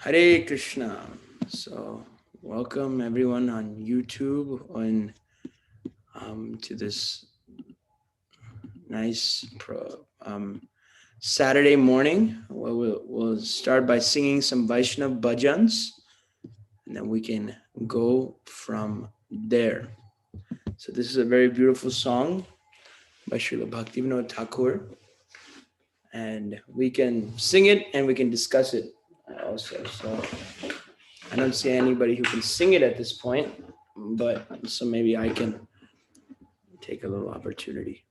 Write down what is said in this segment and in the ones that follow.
Hare Krishna. So, welcome everyone on YouTube and to this nice Saturday morning. We'll start by singing some Vaishnava bhajans, and then we can go from there. So, this is a very beautiful song by Srila Bhaktivinoda Thakur, and we can sing it and we can discuss it also. So, I don't see anybody who can sing it at this point, but so maybe I can take a little opportunity.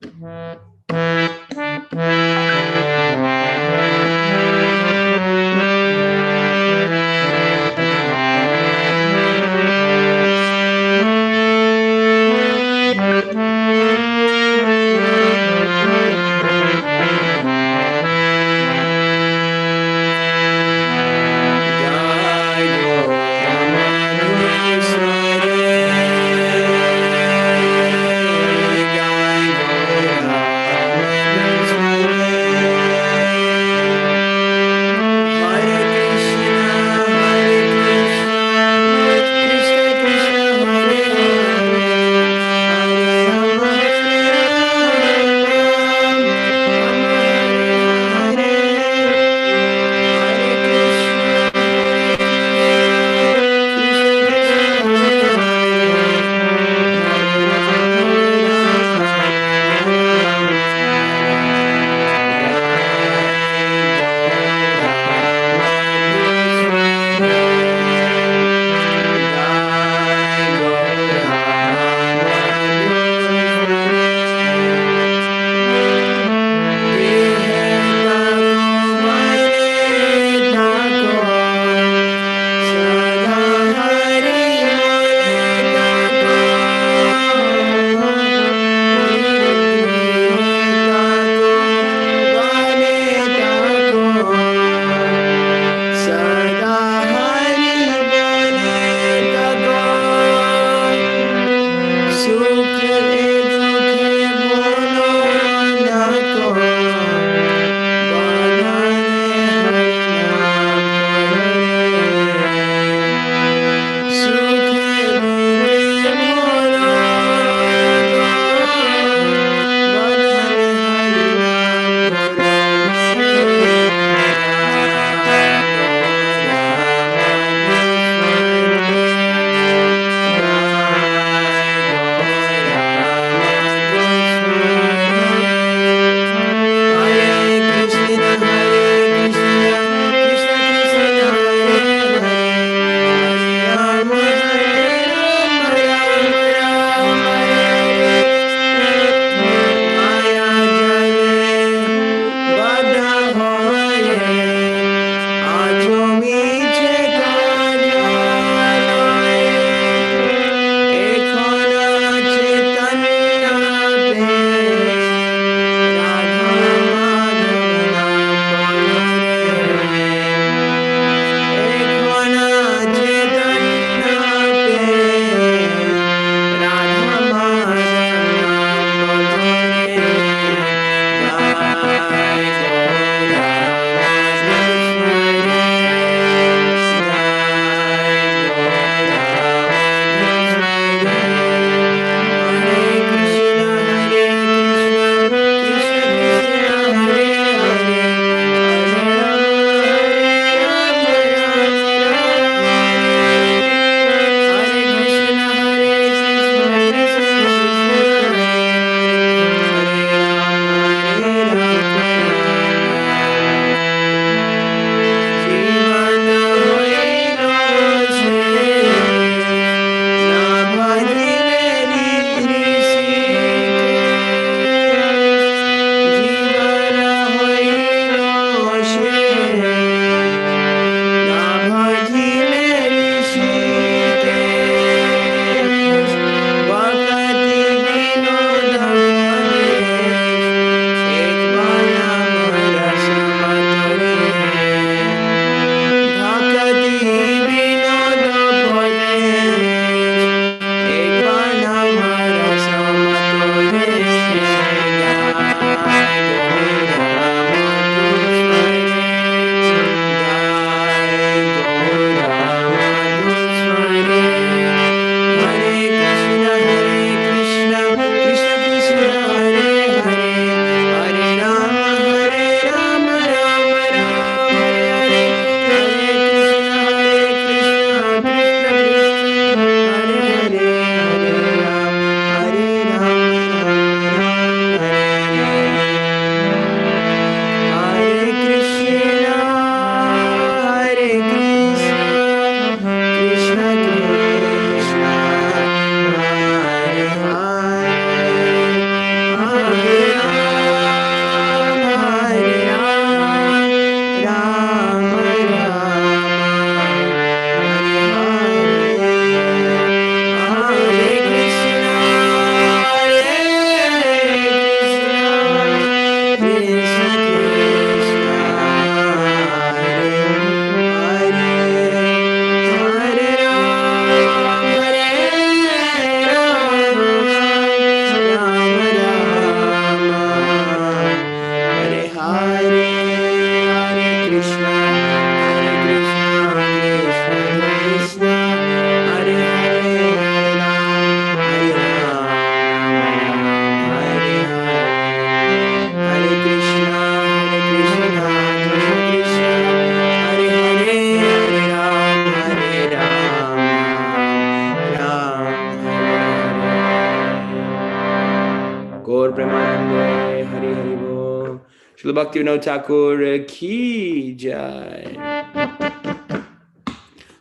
Srila Bhaktivinoda Thakur ki jai.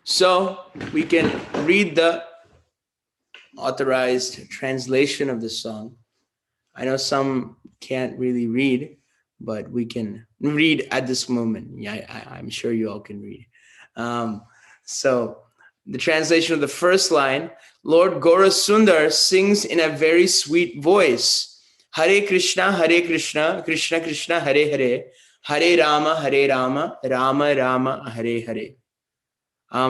So we can read the authorized translation of the song. I know some can't really read, but we can read at this moment. Yeah, I'm sure you all can read. So the translation of the first line, Lord Gaura Sundar sings in a very sweet voice. Hare Krishna, Krishna Krishna, Hare Hare, Hare Rama, Rama Rama, Hare Hare.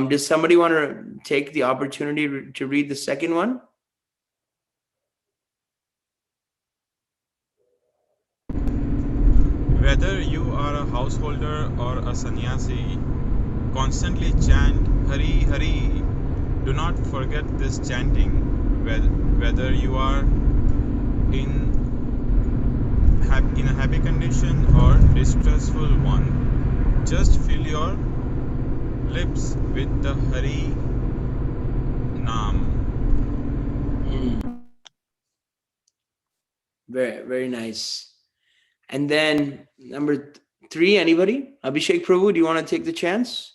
Does somebody want to take the opportunity to read the second one? Whether you are a householder or a sannyasi, constantly chant Hari Hari. Do not forget this chanting, whether you are in a happy condition or distressful one. Just fill your lips with the Hari Naam. Very, very nice. And then number 3, anybody? Abhishek Prabhu, do you want to take the chance?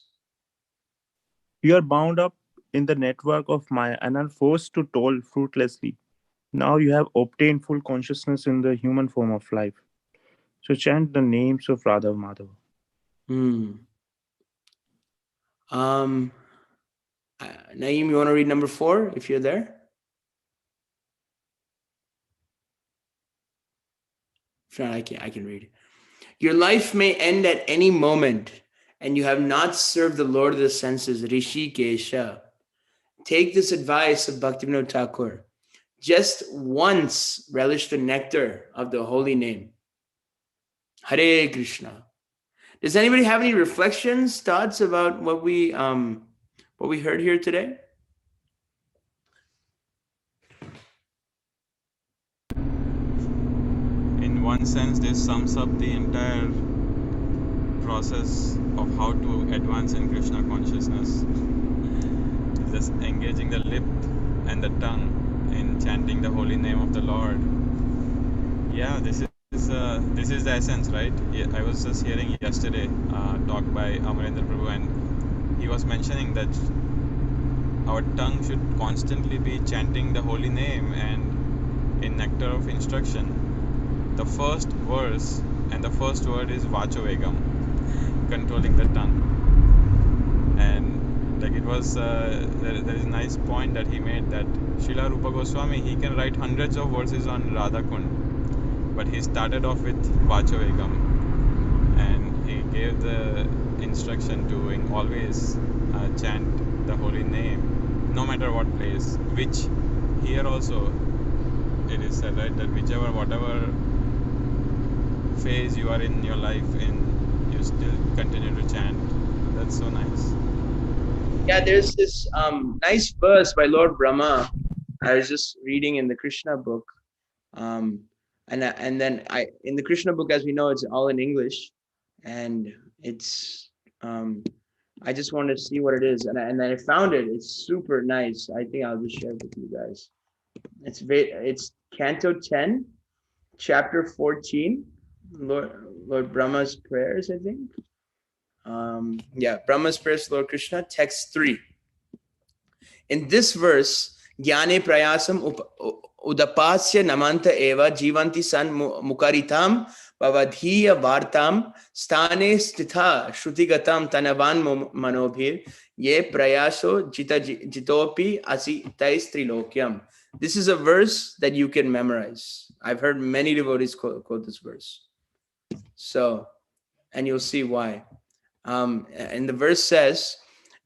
You are bound up in the network of Maya and are forced to toil fruitlessly. Now you have obtained full consciousness in the human form of life. So chant the names of Radha Madhava. Naeem, you want to read number 4 if you're there? If not, I can read. Your life may end at any moment, and you have not served the Lord of the senses, Rishi Kesha. Take this advice of Bhaktivinoda Thakur. Just once relish the nectar of the holy name. Hare Krishna. Does anybody have any reflections, thoughts about what we heard here today? In one sense, this sums up the entire process of how to advance in Krishna consciousness. Just engaging the lip and the tongue in chanting the holy name of the Lord. Yeah, this is the essence, right? Yeah, I was just hearing yesterday talk by Amarendra Prabhu, and he was mentioning that our tongue should constantly be chanting the holy name, and in Nectar of Instruction, the first verse and the first word is Vachovegam, controlling the tongue. And like it was, there is a nice point that he made that Srila Rupa Goswami, he can write hundreds of verses on Radha Kund, but he started off with Vachovegam, and he gave the instruction to always chant the holy name, no matter what place, which here also it is said, right, that whatever phase you are in your life in, you still continue to chant. That's so nice. Yeah, there's this nice verse by Lord Brahma. I was just reading in the Krishna book. And then in the Krishna book, as we know, it's all in English, and it's I just wanted to see what it is, and then I found it. It's super nice. I think I'll just share it with you guys. It's Canto 10, Chapter 14, Lord Brahma's prayers, I think. Brahma's prayers to Lord Krishna, text 3. In this verse, Jnane Prayasam Udapasya Namanta Eva Jivanti San Mukaritam Pavadhiya Vartam Stane Stitha Shrutigatam Tanavan Manobhir Ye Prayaso Jitopi Asi Tais Trilokyam. This is a verse that you can memorize. I've heard many devotees quote this verse. So, and you'll see why. And the verse says,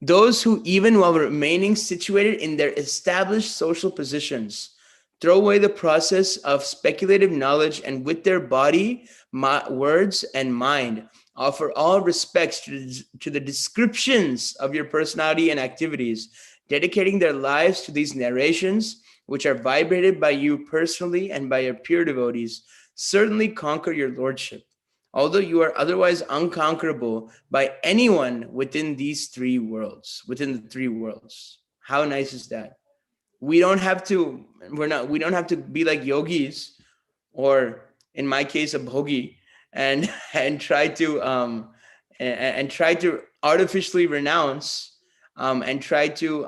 those who, even while remaining situated in their established social positions, throw away the process of speculative knowledge and with their body, words, and mind, offer all respects to the descriptions of your personality and activities, dedicating their lives to these narrations, which are vibrated by you personally and by your pure devotees, certainly conquer your lordship, although you are otherwise unconquerable by anyone within these three worlds, within the three worlds. How nice is that? We don't have to be like yogis, or in my case, a bhogi, and try to and try to artificially renounce, and try to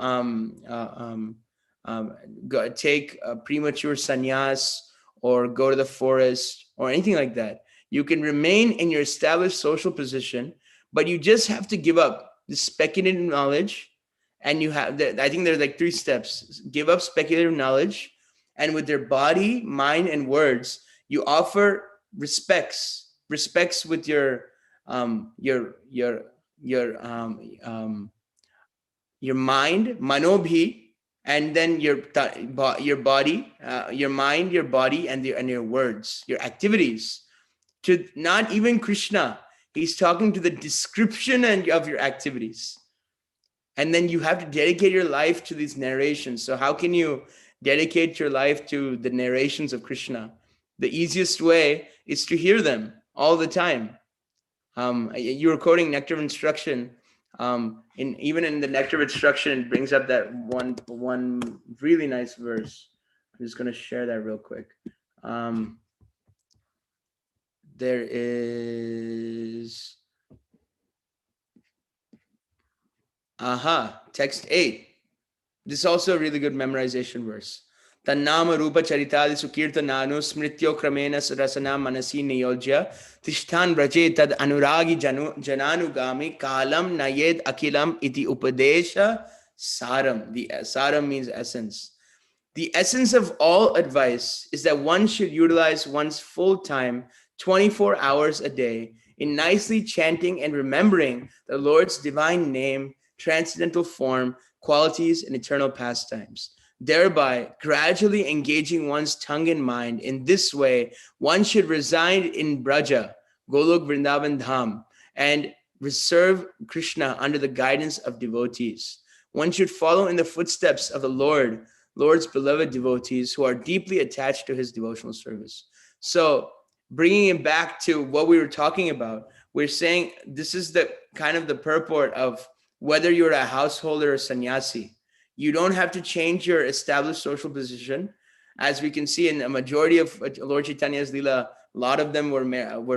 take a premature sannyas, or go to the forest, or anything like that. You can remain in your established social position, but you just have to give up the speculative knowledge. And you have I think there's like 3 steps. Give up speculative knowledge, and with their body, mind, and words, you offer respects with your your your your um, um, your mind, manobhi, and then your body, your mind, your body, and your words, your activities. To not even Krishna, he's talking to the description of your activities. And then you have to dedicate your life to these narrations. So how can you dedicate your life to the narrations of Krishna? The easiest way is to hear them all the time. You were quoting Nectar of Instruction. Even in the Nectar of Instruction, it brings up that one really nice verse. I'm just going to share that real quick. There is text 8. This is also a really good memorization verse. Tannama rupa charitadi sukirtananu smrityo kramena rasana manasi niyojya tishtan braje tad anuragi jananugami kalam nayed akilam iti upadesha saram. The saram means essence. The essence of all advice is that one should utilize one's full time, 24 hours a day, in nicely chanting and remembering the Lord's divine name, transcendental form, qualities, and eternal pastimes, thereby gradually engaging one's tongue and mind. In this way, one should reside in Braja, Golok Vrindavan Dham, and serve Krishna under the guidance of devotees. One should follow in the footsteps of the Lord's beloved devotees who are deeply attached to his devotional service. So bringing it back to what we were talking about, we're saying this is the kind of the purport of whether you're a householder or sannyasi. You don't have to change your established social position. As we can see in a majority of Lord Chaitanya's Leela, a lot of them were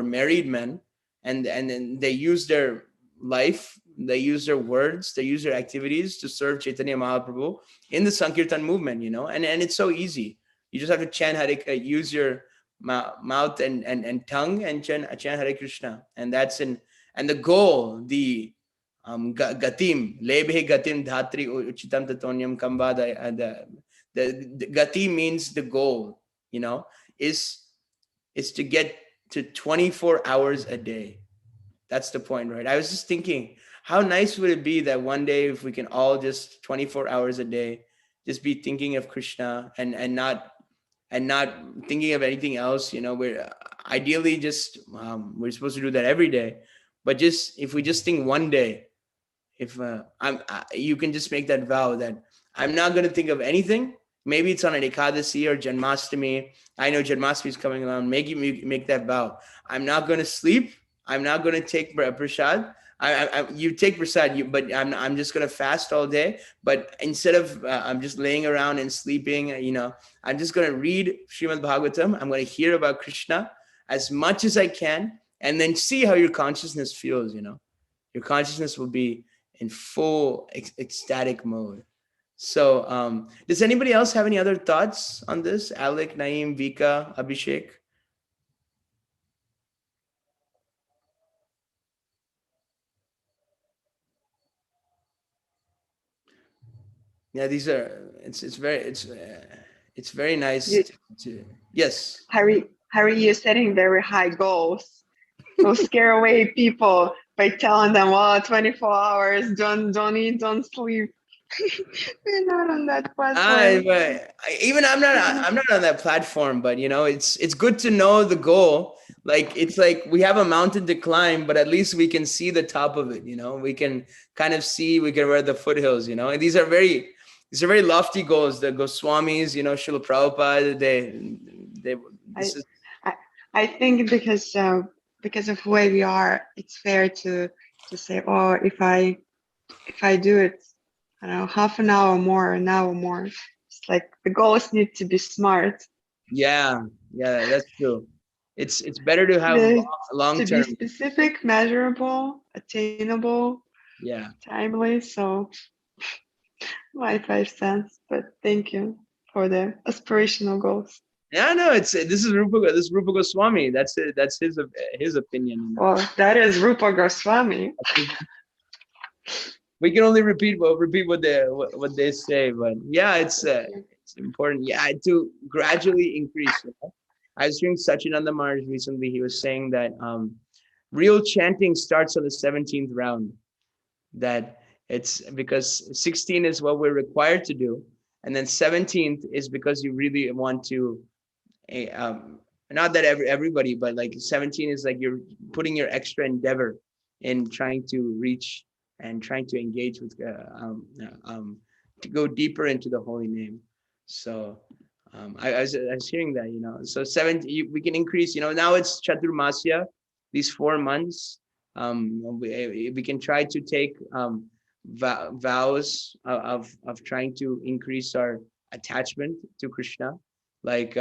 married men, and then they used their life, they use their words, they use their activities to serve Chaitanya Mahaprabhu in the Sankirtan movement, and it's so easy. You just have to chant Hare, use your mouth and tongue, and chant Hare Krishna, and that's and the goal, the gatim, lebhe gatim dhatri uchitam tatonyam kamba, the gati means the goal, is to get to 24 hours a day. That's the point, right? I was just thinking, how nice would it be that one day if we can all just 24 hours a day just be thinking of Krishna and not thinking of anything else. We're ideally just we're supposed to do that every day, but just if we just think one day, if you can just make that vow that I'm not going to think of anything. Maybe it's on an Ekadasi or Janmashtami. I know Janmashtami is coming along. Make that vow. I'm not going to sleep. I'm not going to take prasad. You take prasad, but I'm just going to fast all day. But instead of I'm just laying around and sleeping, I'm just going to read Srimad Bhagavatam. I'm going to hear about Krishna as much as I can, and then see how your consciousness feels. Your consciousness will be in full ecstatic mode. So does anybody else have any other thoughts on this? Alec, Naeem, Vika, Abhishek? Yeah, these are, it's very nice to yes. Harry, you're setting very high goals. So scare away people by telling them, 24 hours, don't eat, don't sleep. We're not on that platform. I'm not on that platform, but it's good to know the goal. Like, it's like we have a mountain to climb, but at least we can see the top of it. We can kind of see, we can wear the foothills. And these are very lofty goals. The Goswamis, Srila Prabhupada, I think because of where we are, it's fair to say, if I do it, I don't know, half an hour more, an hour more. It's like the goals need to be smart. Yeah, that's true. It's better to have long to be term. specific, measurable, attainable, Yeah. timely. So my 5 cents. But thank you for the aspirational goals. Yeah, no, this is Rupa Goswami. That's it. That's his opinion. You know? Well, that is Rupa Goswami. We can only repeat what they say, but yeah, it's important. Yeah, to gradually increase. You know? I was hearing Sachinanda Maharaj recently. He was saying that real chanting starts on the 17th round. That it's because 16 is what we're required to do, and then 17th is because you really want to. Not that everybody, but like 17 is like you're putting your extra endeavor in trying to reach and trying to engage with to go deeper into the holy name. So I was hearing that, you know, so we can increase, you know, now it's Chaturmasya, these 4 months. We can try to take vows of trying to increase our attachment to Krishna, like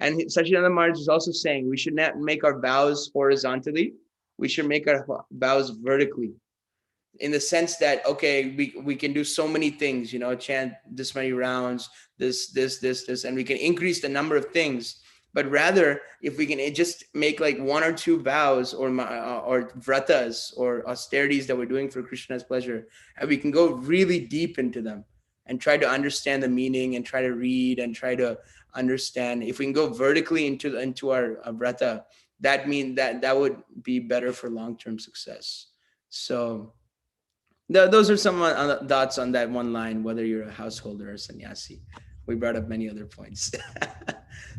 and Sachinanda Maharaj is also saying we should not make our vows horizontally. We should make our vows vertically, in the sense that, okay, we can do so many things, you know, chant this many rounds, this, and we can increase the number of things. But rather, if we can just make like 1 or 2 vows or vratas or austerities that we're doing for Krishna's pleasure, and we can go really deep into them and try to understand the meaning and try to read and try to understand. If we can go vertically into our vrata, that means that would be better for long-term success. So those are some thoughts on that one line, whether you're a householder or sannyasi. We brought up many other points.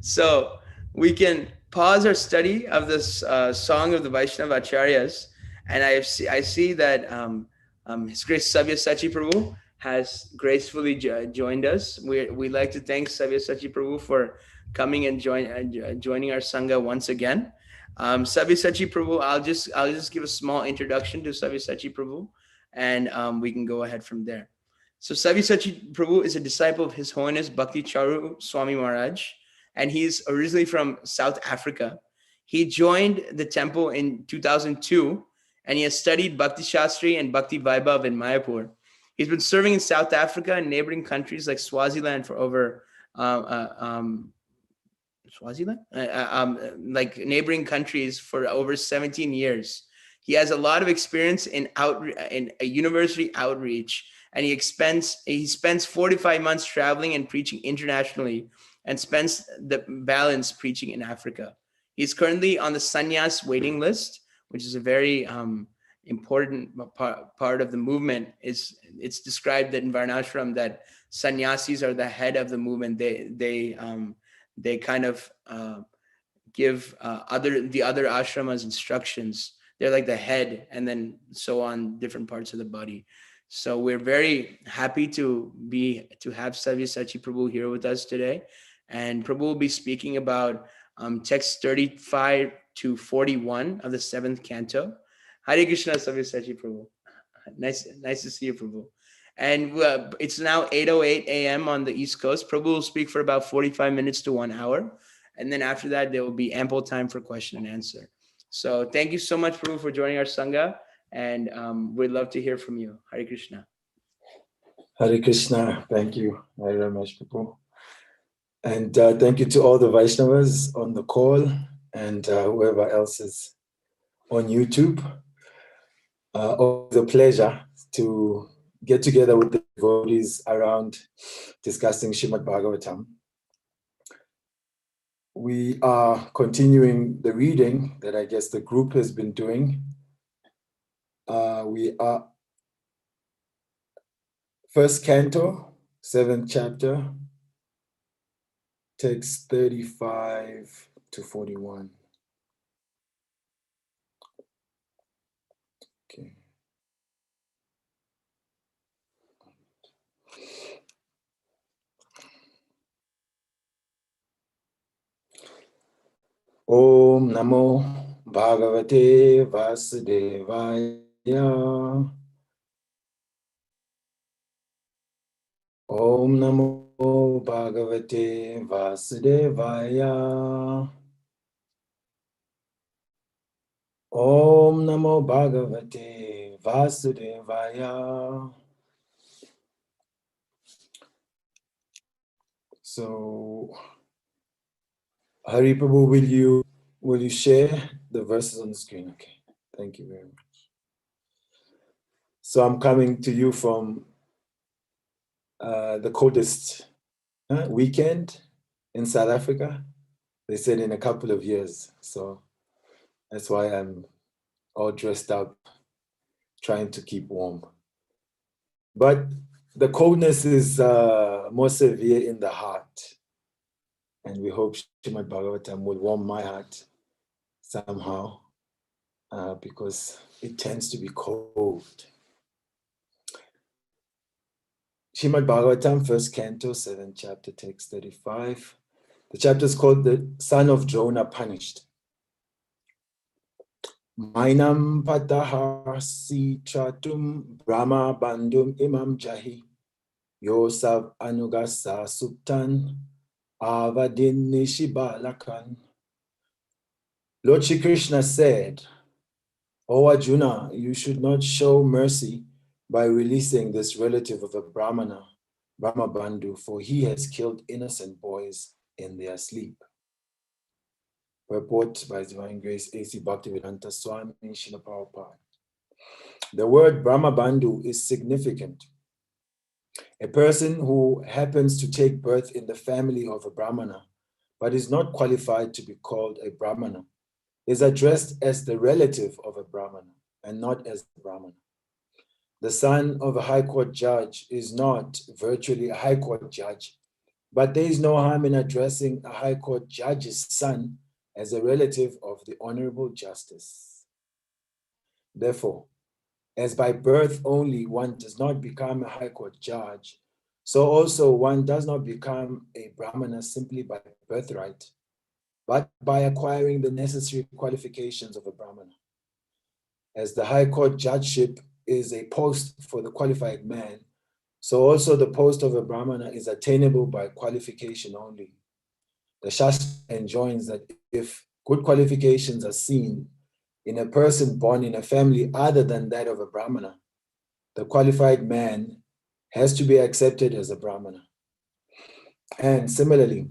So we can pause our study of this song of the Vaishnava Acharyas. And I see that His Grace SavyaSachi Prabhu has gracefully joined us. We'd like to thank SavyaSachi Prabhu for coming and joining our Sangha once again. SavyaSachi Prabhu, I'll just give a small introduction to SavyaSachi Prabhu, and we can go ahead from there. So SavyaSachi Prabhu is a disciple of His Holiness Bhakti Charu Swami Maharaj, and he's originally from South Africa. He joined the temple in 2002, and he has studied Bhakti Shastri and Bhakti Vaibhav in Mayapur. He's been serving in South Africa and neighboring countries like Swaziland for over like neighboring countries for over 17 years. He has a lot of experience in a university outreach, and he spends 45 months traveling and preaching internationally, and spends the balance preaching in Africa. He's currently on the sannyas waiting list, which is a very important part of the movement. It's described that in Varnashram that sannyasis are the head of the movement. They kind of give the other ashramas instructions. They're like the head, and then so on different parts of the body. So we're very happy to have SavyaSachi Prabhu here with us today, and Prabhu will be speaking about text 35 to 41 of the 7th canto. Hare Krishna, SavyaSachi Prabhu. Nice to see you, Prabhu. And it's now 8:08 a.m. on the East Coast. Prabhu will speak for about 45 minutes to 1 hour. And then after that, there will be ample time for question and answer. So thank you so much, Prabhu, for joining our Sangha. And we'd love to hear from you. Hare Krishna. Hare Krishna. Thank you very much, Prabhu. And thank you to all the Vaishnavas on the call and whoever else is on YouTube. Always a pleasure to get together with the devotees around discussing Srimad Bhagavatam. We are continuing the reading that I guess the group has been doing. We are first canto, 7th chapter, text 35 to 41. Okay. Om Namo Bhagavate Vasudevaya. Om Namo Bhagavate Vasudevaya. Om Namo Bhagavate Vasudevaya. So, Hari Prabhu, will you share the verses on the screen? Okay, thank you very much. So I'm coming to you from the coldest weekend in South Africa. They said in a couple of years. So that's why I'm all dressed up, trying to keep warm. But the coldness is more severe in the heart. And we hope Srimad Bhagavatam will warm my heart somehow, because it tends to be cold. Srimad Bhagavatam, 1st Canto, 7th chapter, text 35. The chapter is called The Son of Drona Punished. Mainam patahasi chatum brahma bandum imam jahi yosab anugasa suptan avadin nishibalakan. Lord Shri Krishna said, O Arjuna, you should not show mercy by releasing this relative of a Brahmana, Brahma Bandhu, for he has killed innocent boys in their sleep. Purport by His Divine Grace A.C. Bhaktivedanta Swami Srila Prabhupada. The word Brahma Bandhu is significant. A person who happens to take birth in the family of a Brahmana, but is not qualified to be called a Brahmana, is addressed as the relative of a Brahmana and not as a Brahmana. The son of a high court judge is not virtually a high court judge, but there is no harm in addressing a high court judge's son as a relative of the honorable justice. Therefore, as by birth only one does not become a high court judge, so also one does not become a Brahmana simply by birthright, but by acquiring the necessary qualifications of a Brahmana. As the high court judgeship is a post for the qualified man, so also the post of a Brahmana is attainable by qualification only. The Shastra enjoins that if good qualifications are seen in a person born in a family other than that of a Brahmana, the qualified man has to be accepted as a Brahmana. And similarly,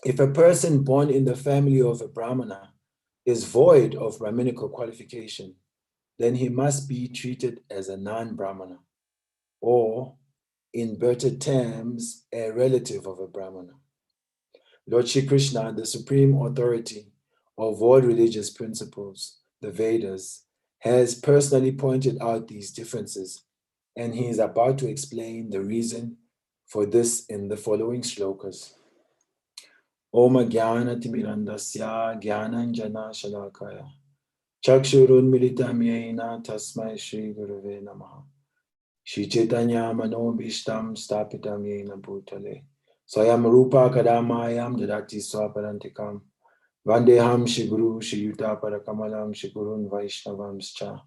if a person born in the family of a Brahmana is void of Brahminical qualification, then he must be treated as a non-Brahmana, or in better terms, a relative of a Brahmana. Lord Shri Krishna, the supreme authority of all religious principles, the Vedas, has personally pointed out these differences, and he is about to explain the reason for this in the following shlokas. Om Jnana Timirandasya Jnananjana Shalakaya Chakshurun Militam Yena Tasmai Shri Gurave Namaha Shri Chaitanya Manobishtam Stapitam Yena Bhutale Swayam Rupa Kadamayam Dadati Swaparantikam Vandeham Shri Guru Shri Yuta Parakamalam Shri Gurun Vaishnavamscha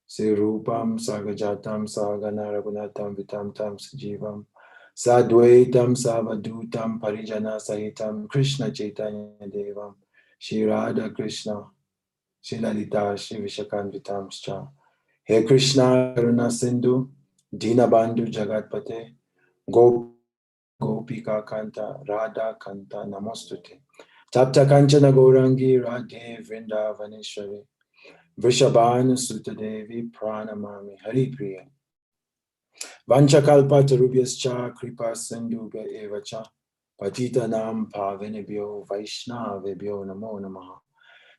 Shri Rupam Sagajatam Sagana Raghunatam Vitam Tam Sajivam Sadvaitam Savadutam Parijana Sahitam Krishna Chaitanya Devam Shri Radha Krishna Shri Lalita Shri Vishakanvitamscha. Hare Krishna Karuna Sindhu Dinabandhu Jagatpate Gopika Kanta Radha Kanta Namostute Tapta Kanchana Gourangi Radhe Vrindavaneshwari Vrishabhanu Sutadevi Pranamami Hari Priya Vanchakalpa Tarubhyascha Kripa Sindhubhya Evacha Patita Nam Pavanebhyo Vaishnavebhyo Namo Namaha.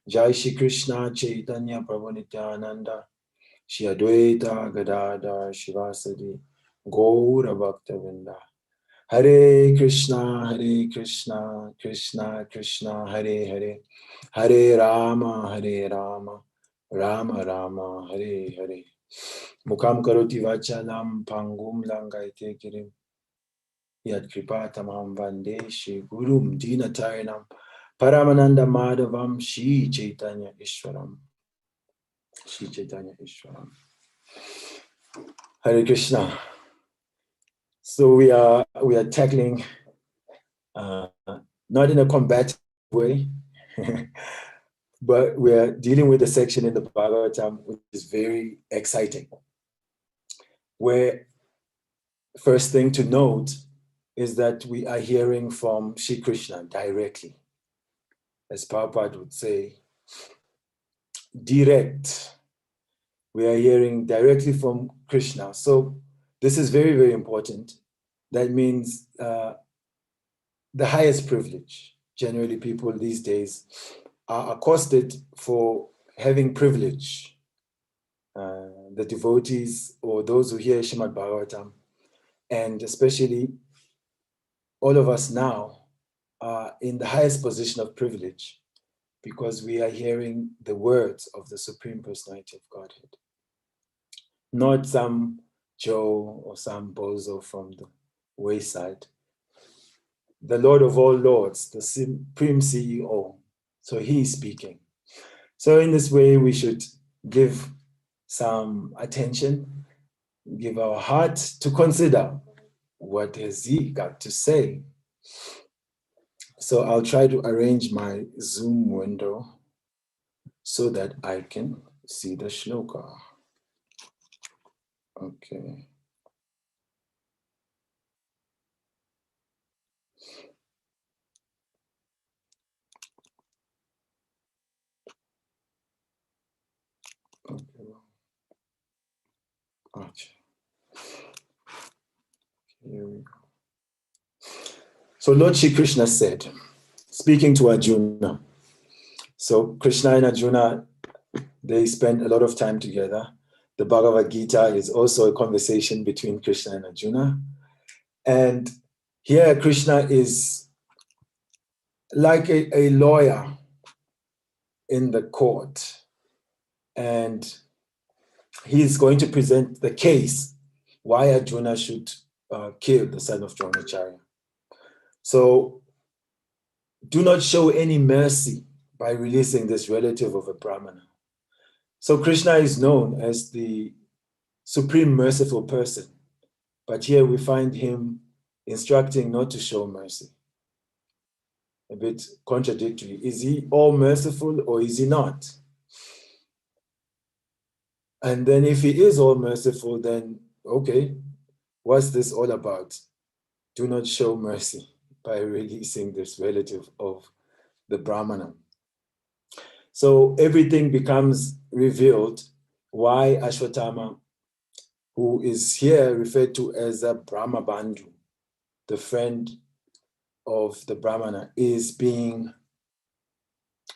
Jai Shri Krishna Chaitanya Prabhu Nityananda Shri Advaita Gadadhar Shivasadi Gaura Bhaktavinda. Hare Krishna Krishna Krishna Hare Hare Hare Rama Rama Rama Hare Hare. Mukam karoti vachalam pangum langaite kirim yad kripatamam vande Shri Gurum Dinatarinam Paramananda Madhavam Shri Chaitanya Ishwaram. Shri Chaitanya Ishwaram. Hare Krishna. So we are tackling not in a combative way, but we're dealing with a section in the Bhagavatam which is very exciting. Where first thing to note is that we are hearing from Sri Krishna directly. As Prabhupada would say, direct. We are hearing directly from Krishna. So this is very, very important. That means the highest privilege. Generally, people these days are accosted for having privilege. The devotees or those who hear Srimad Bhagavatam, and especially all of us now, are in the highest position of privilege because we are hearing the words of the Supreme Personality of Godhead. Not some Joe or some bozo from the wayside. The Lord of all lords, the Supreme CEO. So he is speaking. So in this way, we should give some attention, give our heart to consider what has he got to say. So I'll try to arrange my Zoom window so that I can see the shloka. Okay. Okay. Gotcha. Here we go. So Lord Shri Krishna said, speaking to Arjuna. So Krishna and Arjuna, they spend a lot of time together. The Bhagavad Gita is also a conversation between Krishna and Arjuna. And here Krishna is like a lawyer in the court. And he's going to present the case why Arjuna should kill the son of Dronacharya. So do not show any mercy by releasing this relative of a Brahmana. So Krishna is known as the supreme merciful person. But here we find him instructing not to show mercy. A bit contradictory. Is he all merciful or is he not? And then if he is all merciful, then okay, what's this all about? Do not show mercy by releasing this relative of the Brahmana. So everything becomes revealed why Ashwatthama, who is here referred to as a Brahma Bandhu, the friend of the Brahmana, is being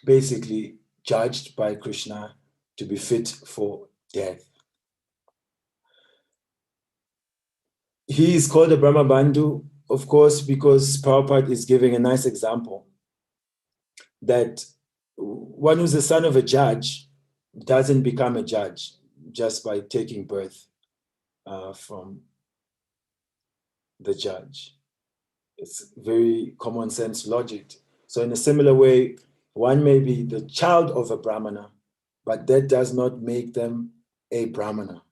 basically judged by Krishna to be fit for death. He is called a Brahma Bandhu, of course, because Prabhupada is giving a nice example that one who's the son of a judge doesn't become a judge just by taking birth from the judge. It's very common sense logic. So in a similar way, one may be the child of a Brahmana, but that does not make them a Brahmana.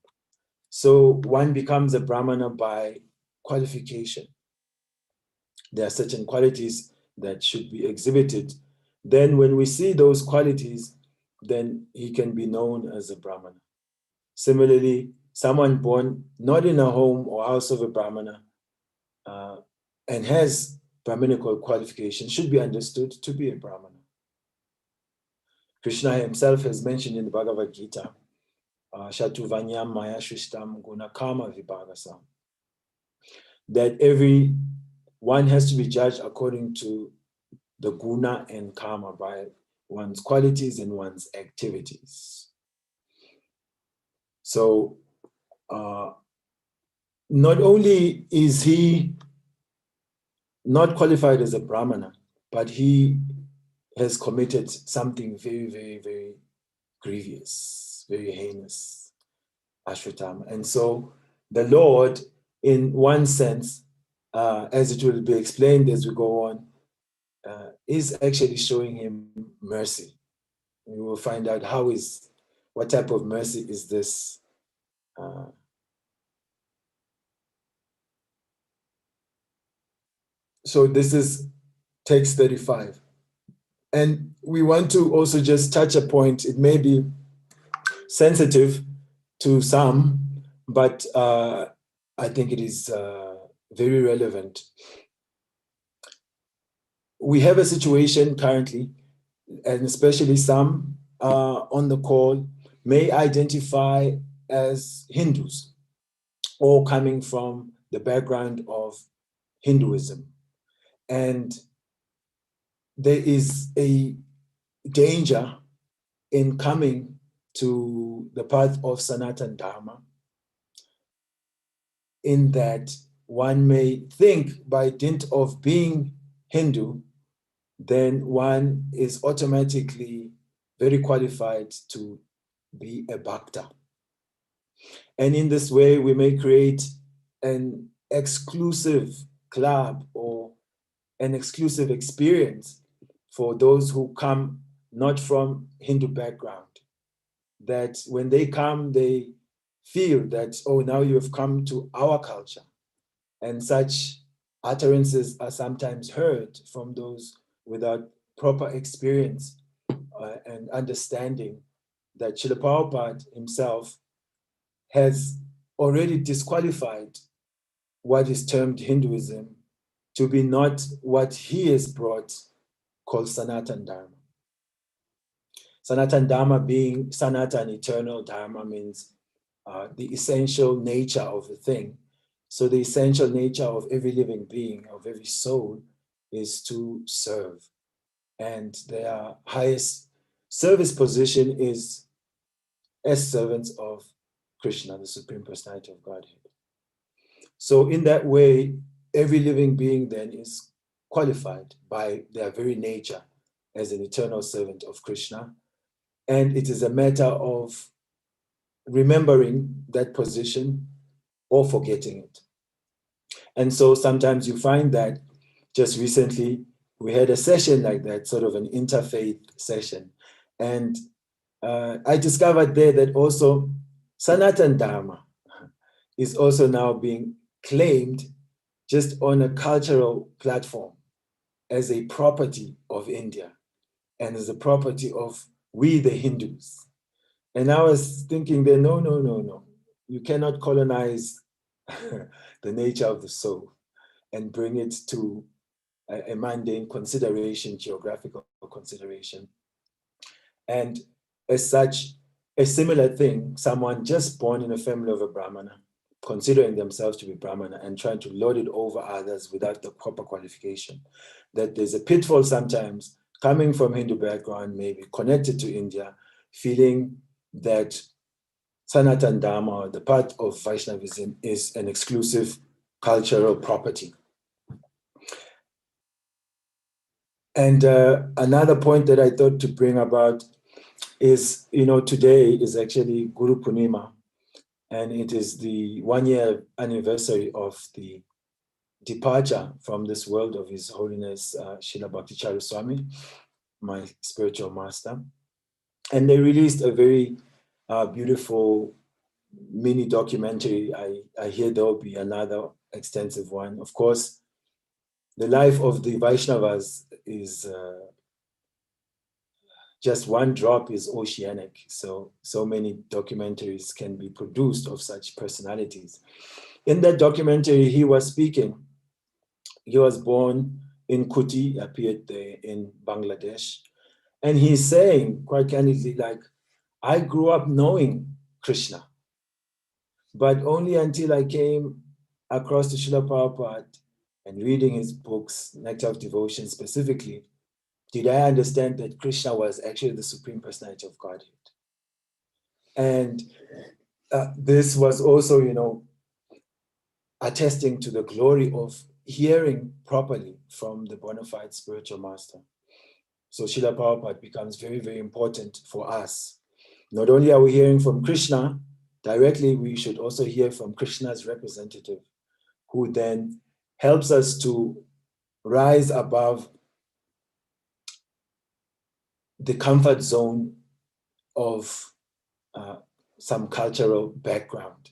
So one becomes a Brahmana by qualification. There are certain qualities that should be exhibited. Then when we see those qualities, then he can be known as a Brahmana. Similarly, someone born not in a home or house of a Brahmana and has Brahminical qualification should be understood to be a Brahmana. Krishna himself has mentioned in the Bhagavad Gita, Shatuvanyam Maya Shrishtam Gunakama Vibhagasam, that every one has to be judged according to the guna and karma, by one's qualities and one's activities. So not only is he not qualified as a Brahmana, but he has committed something very, very, very grievous, very heinous, Ashwatthama. And so the Lord, in one sense, as it will be explained as we go on, is actually showing him mercy. We will find out what type of mercy is this. So this is text 35. And we want to also just touch a point. It may be sensitive to some, but I think it is very relevant. We have a situation currently, and especially some on the call may identify as Hindus or coming from the background of Hinduism. And there is a danger in coming to the path of Sanatana Dharma, in that one may think by dint of being Hindu, then one is automatically very qualified to be a bhakta. And in this way, we may create an exclusive club or an exclusive experience for those who come not from Hindu background. That when they come, they feel that, oh, now you have come to our culture. And such utterances are sometimes heard from those without proper experience and understanding that Srila Prabhupada himself has already disqualified what is termed Hinduism to be not what he has brought, called Sanatana Dharma. Sanatana Dharma being Sanatana, eternal, Dharma means the essential nature of the thing. So the essential nature of every living being, of every soul, is to serve. And their highest service position is as servants of Krishna, the Supreme Personality of Godhead. So in that way, every living being then is qualified by their very nature as an eternal servant of Krishna. And it is a matter of remembering that position or forgetting it. And so sometimes you find that just recently we had a session like that, sort of an interfaith session. And I discovered there that also Sanatana Dharma is also now being claimed just on a cultural platform as a property of India and as a property of we the Hindus. And I was thinking that no. You cannot colonize the nature of the soul and bring it to a mundane consideration, geographical consideration. And as such, a similar thing, someone just born in a family of a Brahmana, considering themselves to be Brahmana and trying to lord it over others without the proper qualification, that there's a pitfall sometimes coming from Hindu background, maybe connected to India, feeling that Sanatana Dharma, the path of Vaishnavism, is an exclusive cultural property. And another point that I thought to bring about is, today is actually Guru Purnima, and it is the 1-year anniversary of the departure from this world of His Holiness Srila Bhakticharya Swami, my spiritual master. And they released a very beautiful mini documentary. I hear there will be another extensive one. Of course, the life of the Vaishnavas is just one drop is oceanic. So many documentaries can be produced of such personalities. In that documentary, he was speaking. He was born in Kuti, appeared there in Bangladesh. And he's saying quite candidly, like, I grew up knowing Krishna, but only until I came across to Srila Prabhupada and reading his books, Nectar of Devotion specifically, did I understand that Krishna was actually the Supreme Personality of Godhead. And this was also, attesting to the glory of hearing properly from the bona fide spiritual master. So Srila Prabhupada becomes very, very important for us. Not only are we hearing from Krishna directly, we should also hear from Krishna's representative, who then helps us to rise above the comfort zone of some cultural background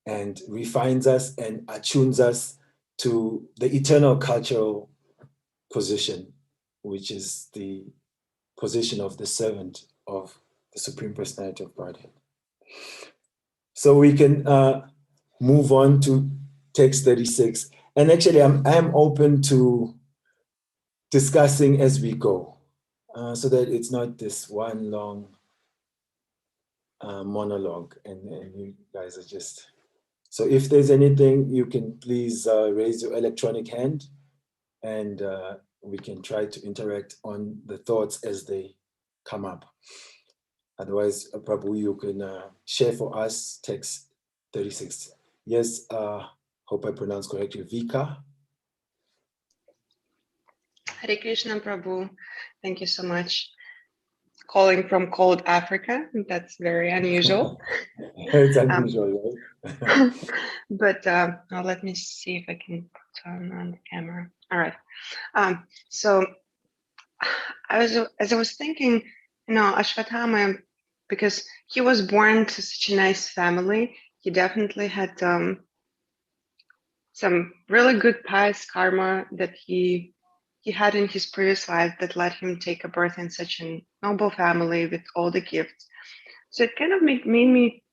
and refines us and attunes us to the eternal cultural position, which is the position of the servant of the Supreme Personality of Godhead. So we can move on to text 36. And actually, I'm open to discussing as we go, so that it's not this one long monologue, and you guys are just... So if there's anything, you can please raise your electronic hand, and we can try to interact on the thoughts as they come up. Otherwise, Prabhu, you can share for us text 36. Yes, hope I pronounced correctly, Vika. Hare Krishna, Prabhu. Thank you so much. Calling from cold Africa. That's very unusual. It's unusual, right? But now let me see if I can turn on the camera. All right. So as I was thinking, Ashwatthama, because he was born to such a nice family, he definitely had some really good pious karma that he had in his previous life that let him take a birth in such a noble family with all the gifts. So it kind of made me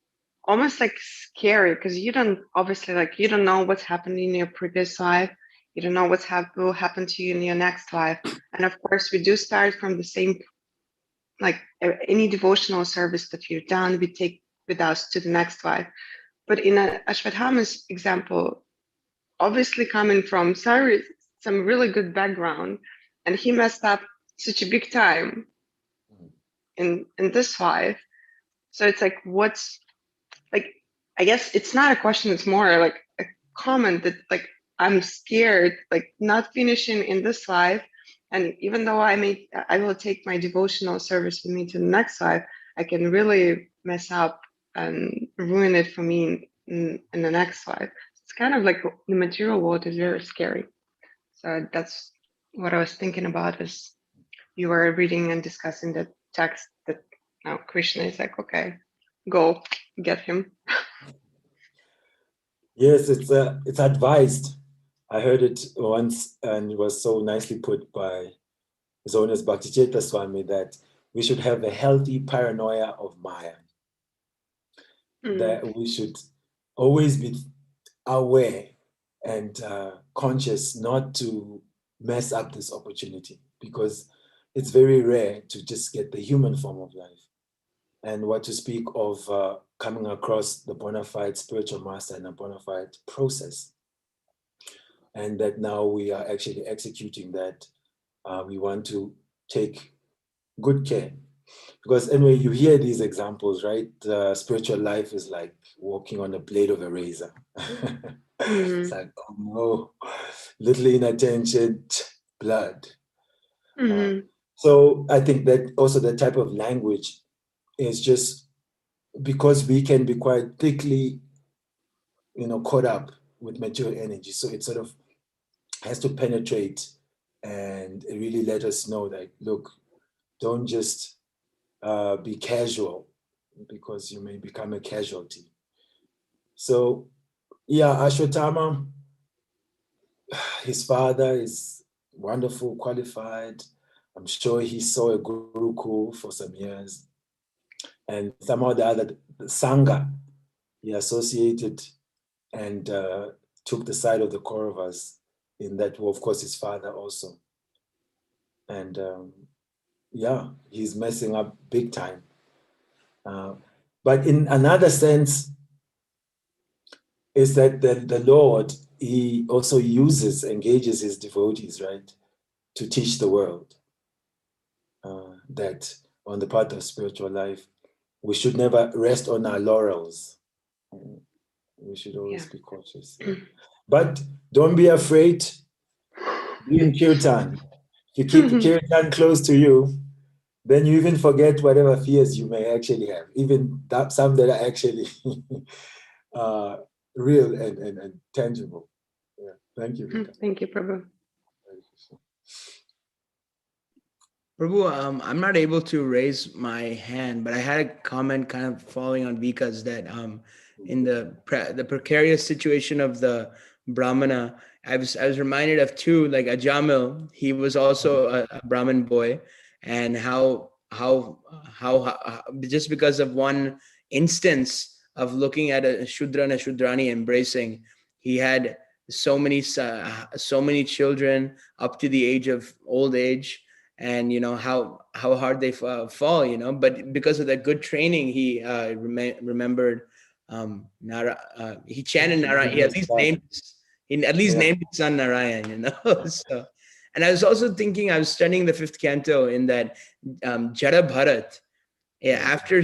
almost like scary, because you don't know what's happened in your previous life. You don't know what will happen to you in your next life. And of course, we do start from the same, like any devotional service that you've done, we take with us to the next life. But in Ashwatthama's example, obviously coming from some really good background, and he messed up such a big time in this life. So it's like, what's like, I guess it's not a question, it's more like a comment that like, I'm scared, like not finishing in this life. And even though I will take my devotional service with me to the next life, I can really mess up and ruin it for me in the next life. It's kind of like the material world is very scary. So that's what I was thinking about as you were reading and discussing the text, that now Krishna is like, okay, go get him. Yes, it's advised. I heard it once, and it was so nicely put by His Holiness Bhaktivedanta Swami that we should have a healthy paranoia of Maya. That we should always be aware and conscious not to mess up this opportunity, because it's very rare to just get the human form of life. And what to speak of coming across the bona fide spiritual master in a bona fide process. And that now we are actually executing that. We want to take good care. Because anyway, you hear these examples, right? Spiritual life is like walking on a blade of a razor. It's like, oh no, little inattention, blood. So I think that also the type of language is just because we can be quite thickly, caught up with material energy. So it sort of has to penetrate and really let us know that, look, don't just be casual, because you may become a casualty. So yeah, Ashwatthama, his father is wonderful, qualified. I'm sure he saw a Gurukul for some years. And somehow the other, the Sangha, he associated and took the side of the Kauravas in that, of course, his father also. And yeah, he's messing up big time. But in another sense, is that the Lord, he also engages his devotees, right, to teach the world that on the path of spiritual life, we should never rest on our laurels. We should always be cautious. But don't be afraid. Be in Kirtan. If you keep Kirtan close to you, then you even forget whatever fears you may actually have, even some that are actually real and tangible. Yeah. Thank you, Vika. Thank you, Prabhu. Prabhu, I'm not able to raise my hand, but I had a comment kind of following on Vika's, that in the precarious situation of the Brahmana, I was reminded of two, like Ajamil. He was also a Brahmin boy, and how just because of one instance of looking at a Shudra and a Shudrani embracing, he had so many children up to the age of old age, and how hard they fall, but because of that good training, he remembered he chanted Narayan. He at least named his son Narayan, so. And I was also thinking, I was studying the fifth canto in that Jada Bharat, after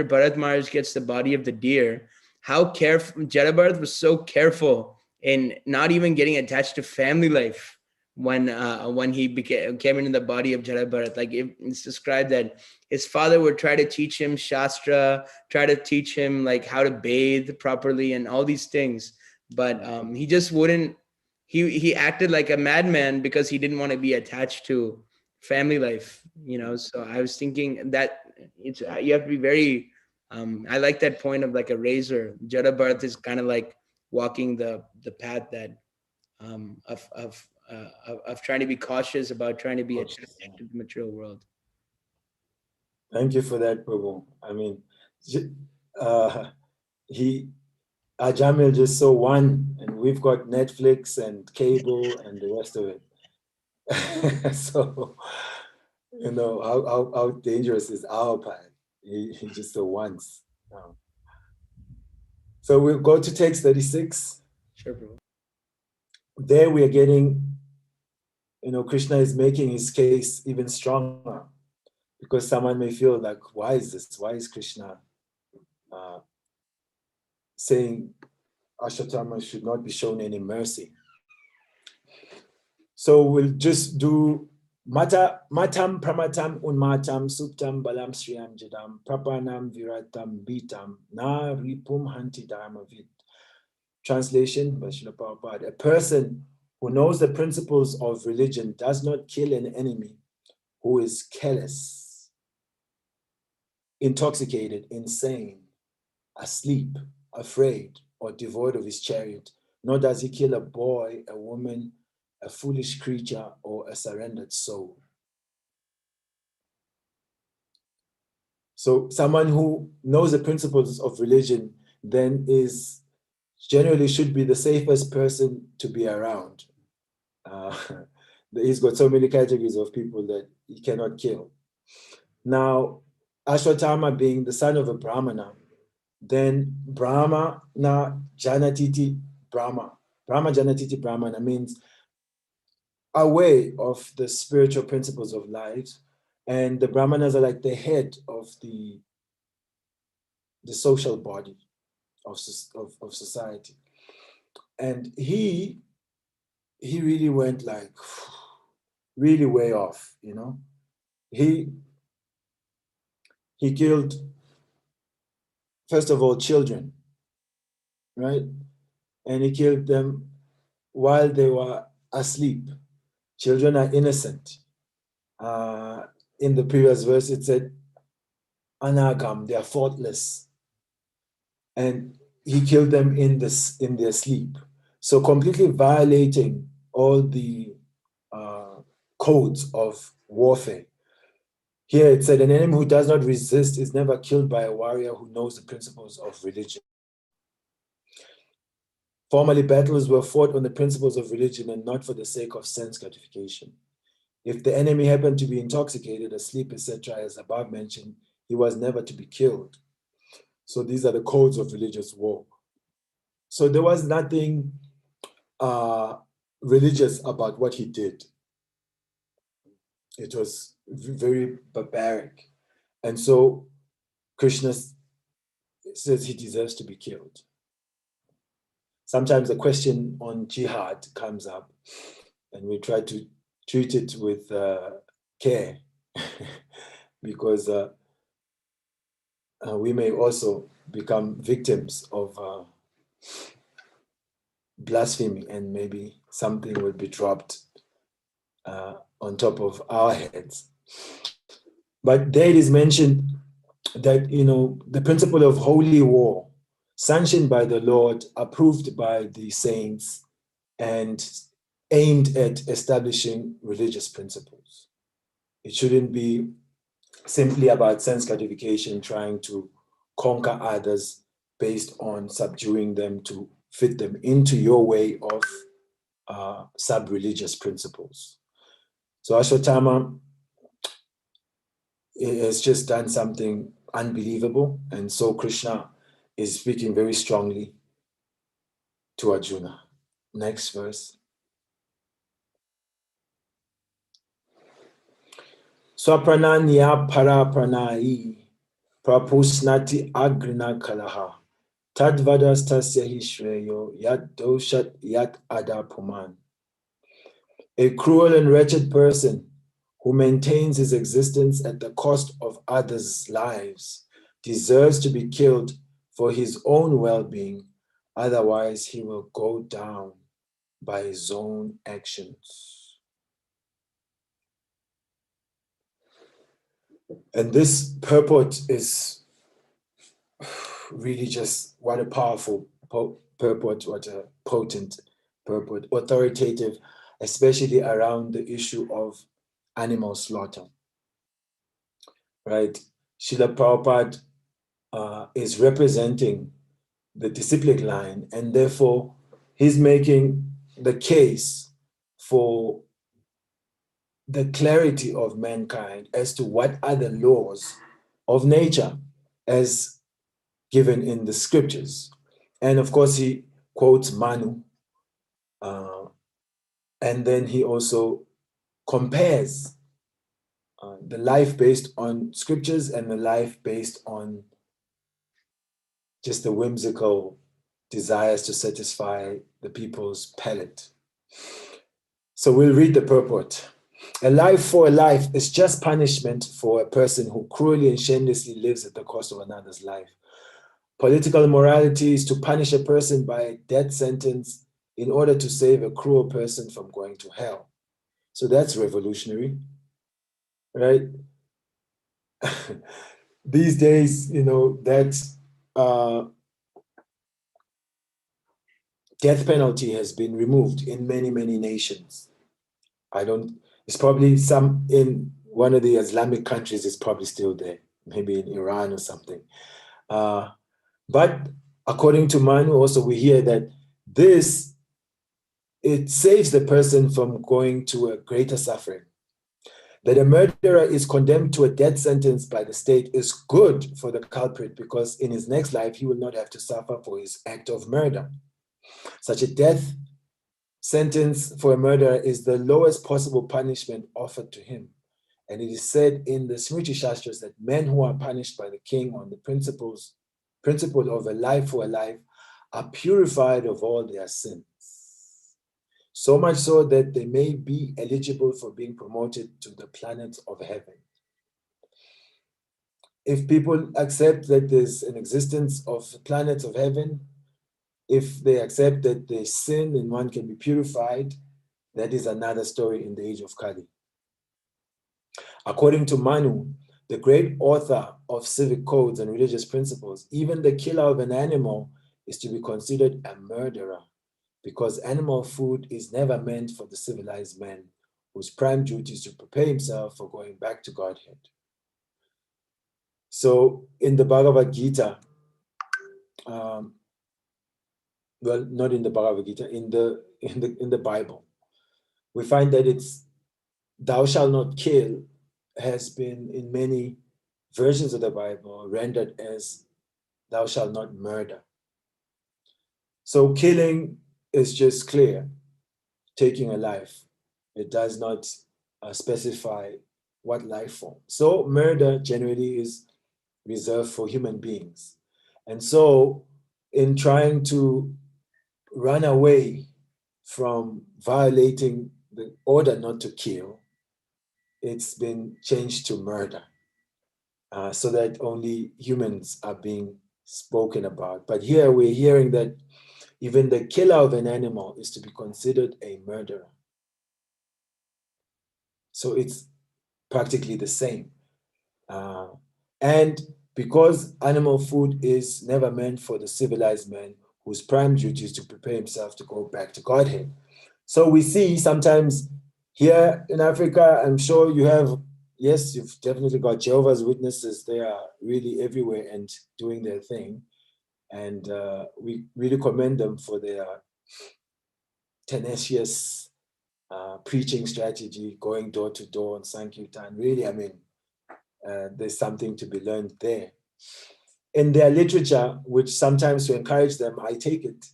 Bharat Maharaj gets the body of the deer, how careful Jada Bharat was, so careful in not even getting attached to family life when he came into the body of Jada Bharat. Like it's described that his father would try to teach him Shastra, try to teach him like how to bathe properly and all these things, but he just wouldn't. He acted like a madman because he didn't want to be attached to family life, so I was thinking that you have to be very I like that point of like a razor. Jada Bharat is kind of like walking the path that of trying to be cautious about trying to be attached to the material world. Thank you for that, Prabhu. I mean, Ajamil just saw one, and we've got Netflix and cable and the rest of it. So, how dangerous is our path? He just saw once. So we'll go to text 36. Sure, Prabhu. There we are getting, Krishna is making his case even stronger, because someone may feel like, why is this? Why is Krishna saying Ashwatthama should not be shown any mercy? So we'll just do matam pramatam unmatam suptam balam sriyam jadam prapanam viratam bitam na ripum hanti dharmavid. Translation by Srila Prabhupada: a person who knows the principles of religion does not kill an enemy who is careless, intoxicated, insane, asleep, afraid, or devoid of his chariot, nor does he kill a boy, a woman, a foolish creature, or a surrendered soul. So someone who knows the principles of religion then generally should be the safest person to be around. He's got so many categories of people that he cannot kill. Now, Ashwatthama being the son of a Brahmana, then Brahma na Janatiti Brahma. Brahma Janatiti Brahmana means aware of the spiritual principles of life, and the Brahmanas are like the head of the social body of society. And he really went like really way off, He killed, first of all, children, right? And he killed them while they were asleep. Children are innocent. In the previous verse, it said, anagam, they are faultless. And he killed them in their sleep. So completely violating all the codes of warfare. Here it said, an enemy who does not resist is never killed by a warrior who knows the principles of religion. Formerly, battles were fought on the principles of religion and not for the sake of sense gratification. If the enemy happened to be intoxicated, asleep, etc., as above mentioned, he was never to be killed. So these are the codes of religious war. So there was nothing religious about what he did. It was very barbaric. And so Krishna says he deserves to be killed. Sometimes the question on jihad comes up, and we try to treat it with care, because we may also become victims of blasphemy, and maybe something will be dropped on top of our heads. But there it is mentioned that, the principle of holy war, sanctioned by the Lord, approved by the saints, and aimed at establishing religious principles. It shouldn't be simply about sense gratification, trying to conquer others based on subduing them to fit them into your way of sub-religious principles. So Ashwatthama has just done something unbelievable, and so Krishna is speaking very strongly to Arjuna. Next verse. Swaprananya parapranai prapusnati agrina kalaha tadvadastasya hi shreyo yat doshat yat adapuman. A cruel and wretched person who maintains his existence at the cost of others' lives deserves to be killed for his own well-being, otherwise he will go down by his own actions. And this purport is really just what a powerful purport, what a potent purport, authoritative, especially around the issue of animal slaughter. Right? Srila Prabhupada is representing the disciplic line, and therefore he's making the case for the clarity of mankind as to what are the laws of nature as given in the scriptures. And of course, he quotes Manu, and then he also compares the life based on scriptures and the life based on just the whimsical desires to satisfy the people's palate. So we'll read the purport. A life for a life is just punishment for a person who cruelly and shamelessly lives at the cost of another's life. Political morality is to punish a person by a death sentence in order to save a cruel person from going to hell. So that's revolutionary, right? These days, that death penalty has been removed in many, many nations. It's probably some in one of the Islamic countries, it's probably still there, maybe in Iran or something. But according to Manu, also we hear that it saves the person from going to a greater suffering. That a murderer is condemned to a death sentence by the state is good for the culprit, because in his next life, he will not have to suffer for his act of murder. Such a death sentence for a murderer is the lowest possible punishment offered to him. And it is said in the Smriti Shastras that men who are punished by the king on the principle of a life for a life are purified of all their sins. So much so that they may be eligible for being promoted to the planets of heaven. If people accept that there's an existence of planets of heaven, if they accept that they sin and one can be purified, that is another story in the age of Kali. According to Manu, the great author of civic codes and religious principles, even the killer of an animal is to be considered a murderer, because animal food is never meant for the civilized man whose prime duty is to prepare himself for going back to Godhead. So in the Bhagavad Gita, well, not in the Bhagavad Gita, in the Bible, we find that it's "thou shalt not kill" has been in many versions of the Bible rendered as "thou shalt not murder." So killing is just clear, taking a life. It does not specify what life form. So murder generally is reserved for human beings. And so in trying to run away from violating the order not to kill, it's been changed to murder, so that only humans are being spoken about. But here we're hearing that even the killer of an animal is to be considered a murderer. So it's practically the same. And because animal food is never meant for the civilized man whose prime duty is to prepare himself to go back to Godhead. So we see sometimes here in Africa, I'm sure you have yes, you've definitely got Jehovah's Witnesses. They are really everywhere and doing their thing. And we really commend them for their tenacious preaching strategy, going door to door on Sankirtan. Really, I mean, there's something to be learned there. In their literature, which sometimes to encourage them, I take it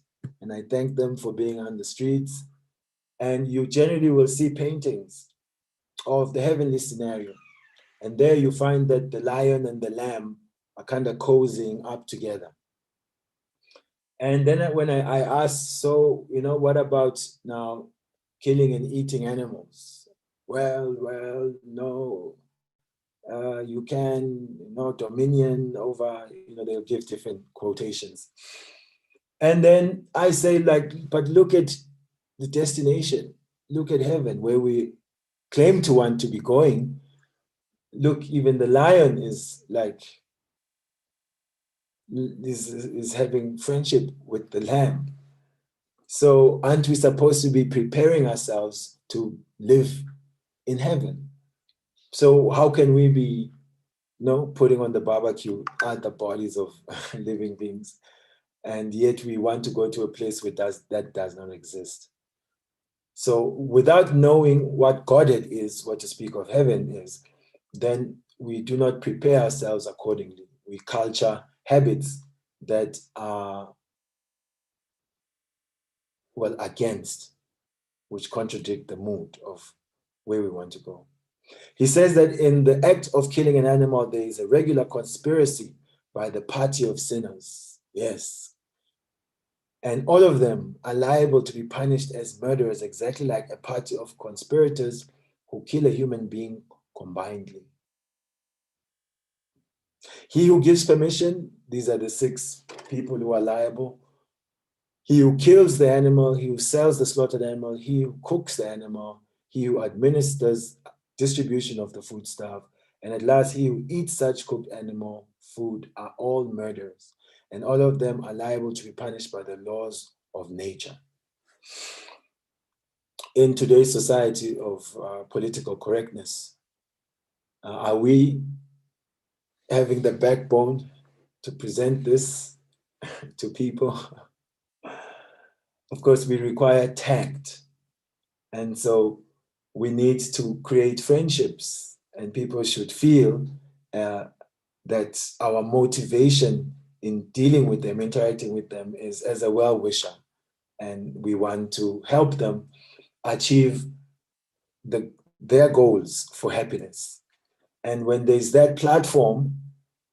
and I thank them for being on the streets. And you generally will see paintings of the heavenly scenario. And there you find that the lion and the lamb are kind of cozying up together. And then when I asked, so, what about now killing and eating animals? Well, no. You can, dominion over, they'll give different quotations. And then I say, but look at the destination. Look at heaven, where we claim to want to be going. Look, even the lion is having friendship with the lamb. So aren't we supposed to be preparing ourselves to live in heaven? So how can we be, putting on the barbecue at the bodies of living beings, and yet we want to go to a place where that does not exist? So without knowing what Godhead is, what to speak of heaven is, then we do not prepare ourselves accordingly. We culture habits that are, against, which contradict the mood of where we want to go. He says that in the act of killing an animal, there is a regular conspiracy by the party of sinners. Yes. And all of them are liable to be punished as murderers, exactly like a party of conspirators who kill a human being combinedly. He who gives permission, these are the 6 people who are liable. He who kills the animal, he who sells the slaughtered animal, he who cooks the animal, he who administers distribution of the foodstuff, and at last he who eats such cooked animal food are all murderers, and all of them are liable to be punished by the laws of nature. In today's society of political correctness, are we having the backbone to present this to people? Of course, we require tact. And so we need to create friendships, and people should feel that our motivation in dealing with them, interacting with them, is as a well-wisher. And we want to help them achieve their goals for happiness. And when there's that platform,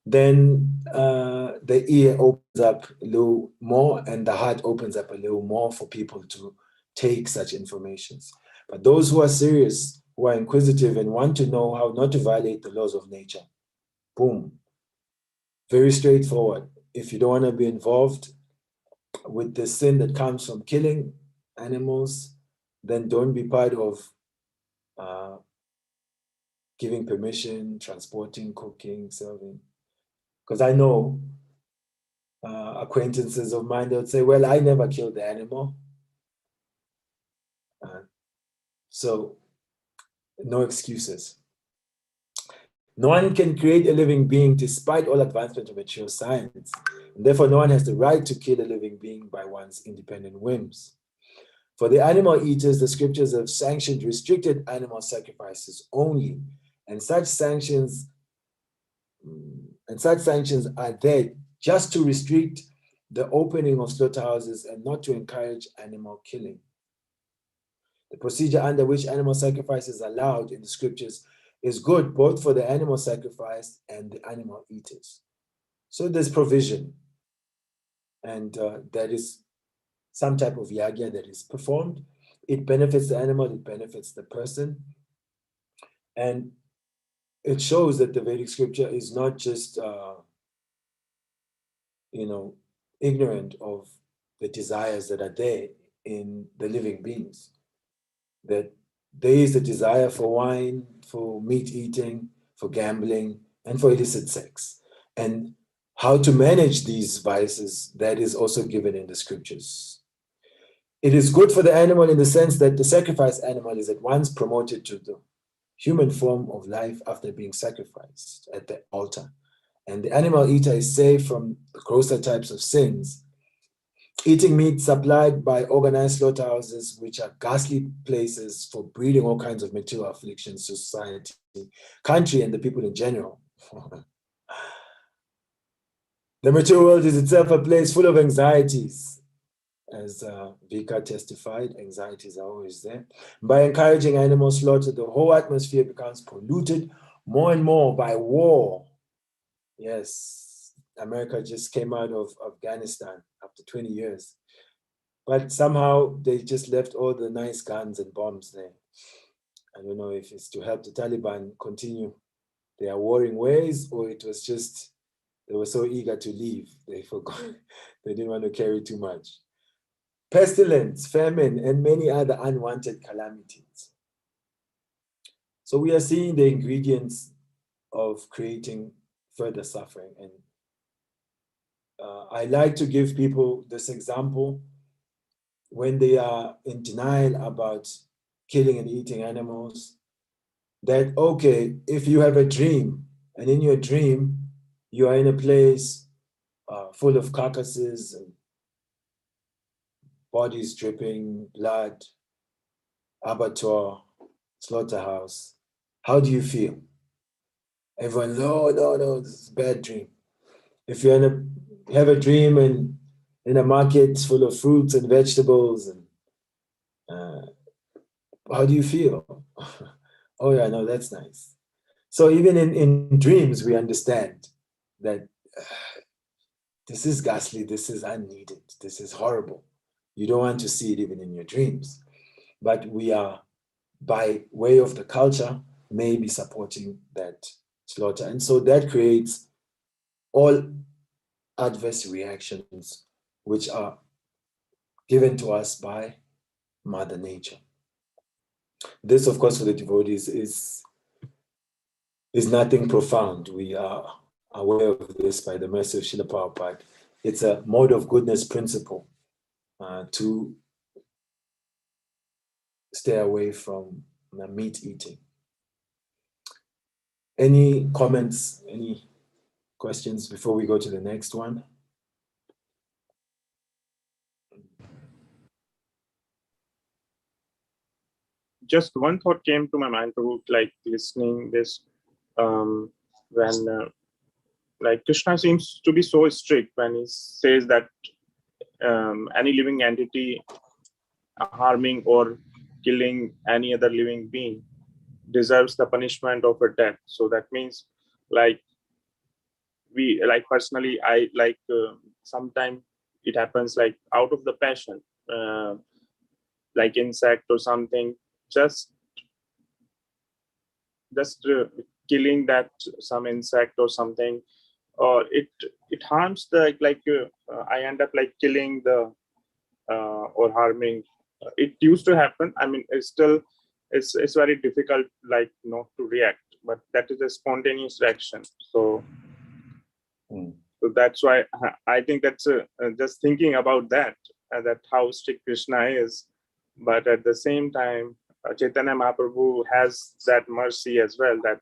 then the ear opens up a little more and the heart opens up a little more for people to take such informations. But those who are serious, who are inquisitive and want to know how not to violate the laws of nature, boom, very straightforward. If you don't want to be involved with the sin that comes from killing animals, then don't be part of giving permission, transporting, cooking, serving. Because I know acquaintances of mine, they would say, well, I never killed the animal. So no excuses. No one can create a living being despite all advancement of mature science. And therefore, no one has the right to kill a living being by one's independent whims. For the animal eaters, the scriptures have sanctioned restricted animal sacrifices only, and such sanctions are there just to restrict the opening of slaughterhouses and not to encourage animal killing. The procedure under which animal sacrifice is allowed in the scriptures is good both for the animal sacrificed and the animal eaters. So there's provision, and that is some type of yagya that is performed. It benefits the animal, it benefits the person, and it shows that the Vedic scripture is not just ignorant of the desires that are there in the living beings. That there is a desire for wine, for meat eating, for gambling, and for illicit sex. And how to manage these vices, that is also given in the scriptures. It is good for the animal in the sense that the sacrificed animal is at once promoted to the human form of life after being sacrificed at the altar. And the animal eater is saved from the grosser types of sins. Eating meat supplied by organized slaughterhouses, which are ghastly places for breeding all kinds of material afflictions to society, country, and the people in general. The material world is itself a place full of anxieties. As Vika testified, anxieties are always there. By encouraging animal slaughter, the whole atmosphere becomes polluted more and more by war. Yes, America just came out of Afghanistan after 20 years. But somehow they just left all the nice guns and bombs there. I don't know if it's to help the Taliban continue their warring ways, or it was just they were so eager to leave, they forgot, they didn't want to carry too much. Pestilence, famine, and many other unwanted calamities. So we are seeing the ingredients of creating further suffering. And I like to give people this example when they are in denial about killing and eating animals, that, okay, if you have a dream, and in your dream, you are in a place full of carcasses and bodies dripping, blood, abattoir, slaughterhouse, how do you feel? Everyone, no, this is a bad dream. If you have a dream and in a market full of fruits and vegetables, and how do you feel? Oh yeah, no, that's nice. So even in dreams, we understand that this is ghastly, this is unneeded, this is horrible. You don't want to see it even in your dreams. But we are, by way of the culture, maybe supporting that slaughter. And so that creates all adverse reactions which are given to us by Mother Nature. This, of course, for the devotees is nothing profound. We are aware of this by the mercy of Srila Prabhupada. It's a mode of goodness principle to stay away from meat eating. Any comments, any questions before we go to the next one? Just one thought came to my mind to like listening this when like Krishna seems to be so strict when he says that any living entity harming or killing any other living being deserves the punishment of a death. So that means like we like personally I like sometimes it happens like out of the passion, like insect or something, just killing that some insect or something, or it harms the I end up like killing the or harming. It used to happen. I mean, it's still it's very difficult like not to react, but that is a spontaneous reaction. So so that's why I think that's just thinking about that how strict Krishna is, but at the same time Chaitanya Mahaprabhu has that mercy as well, that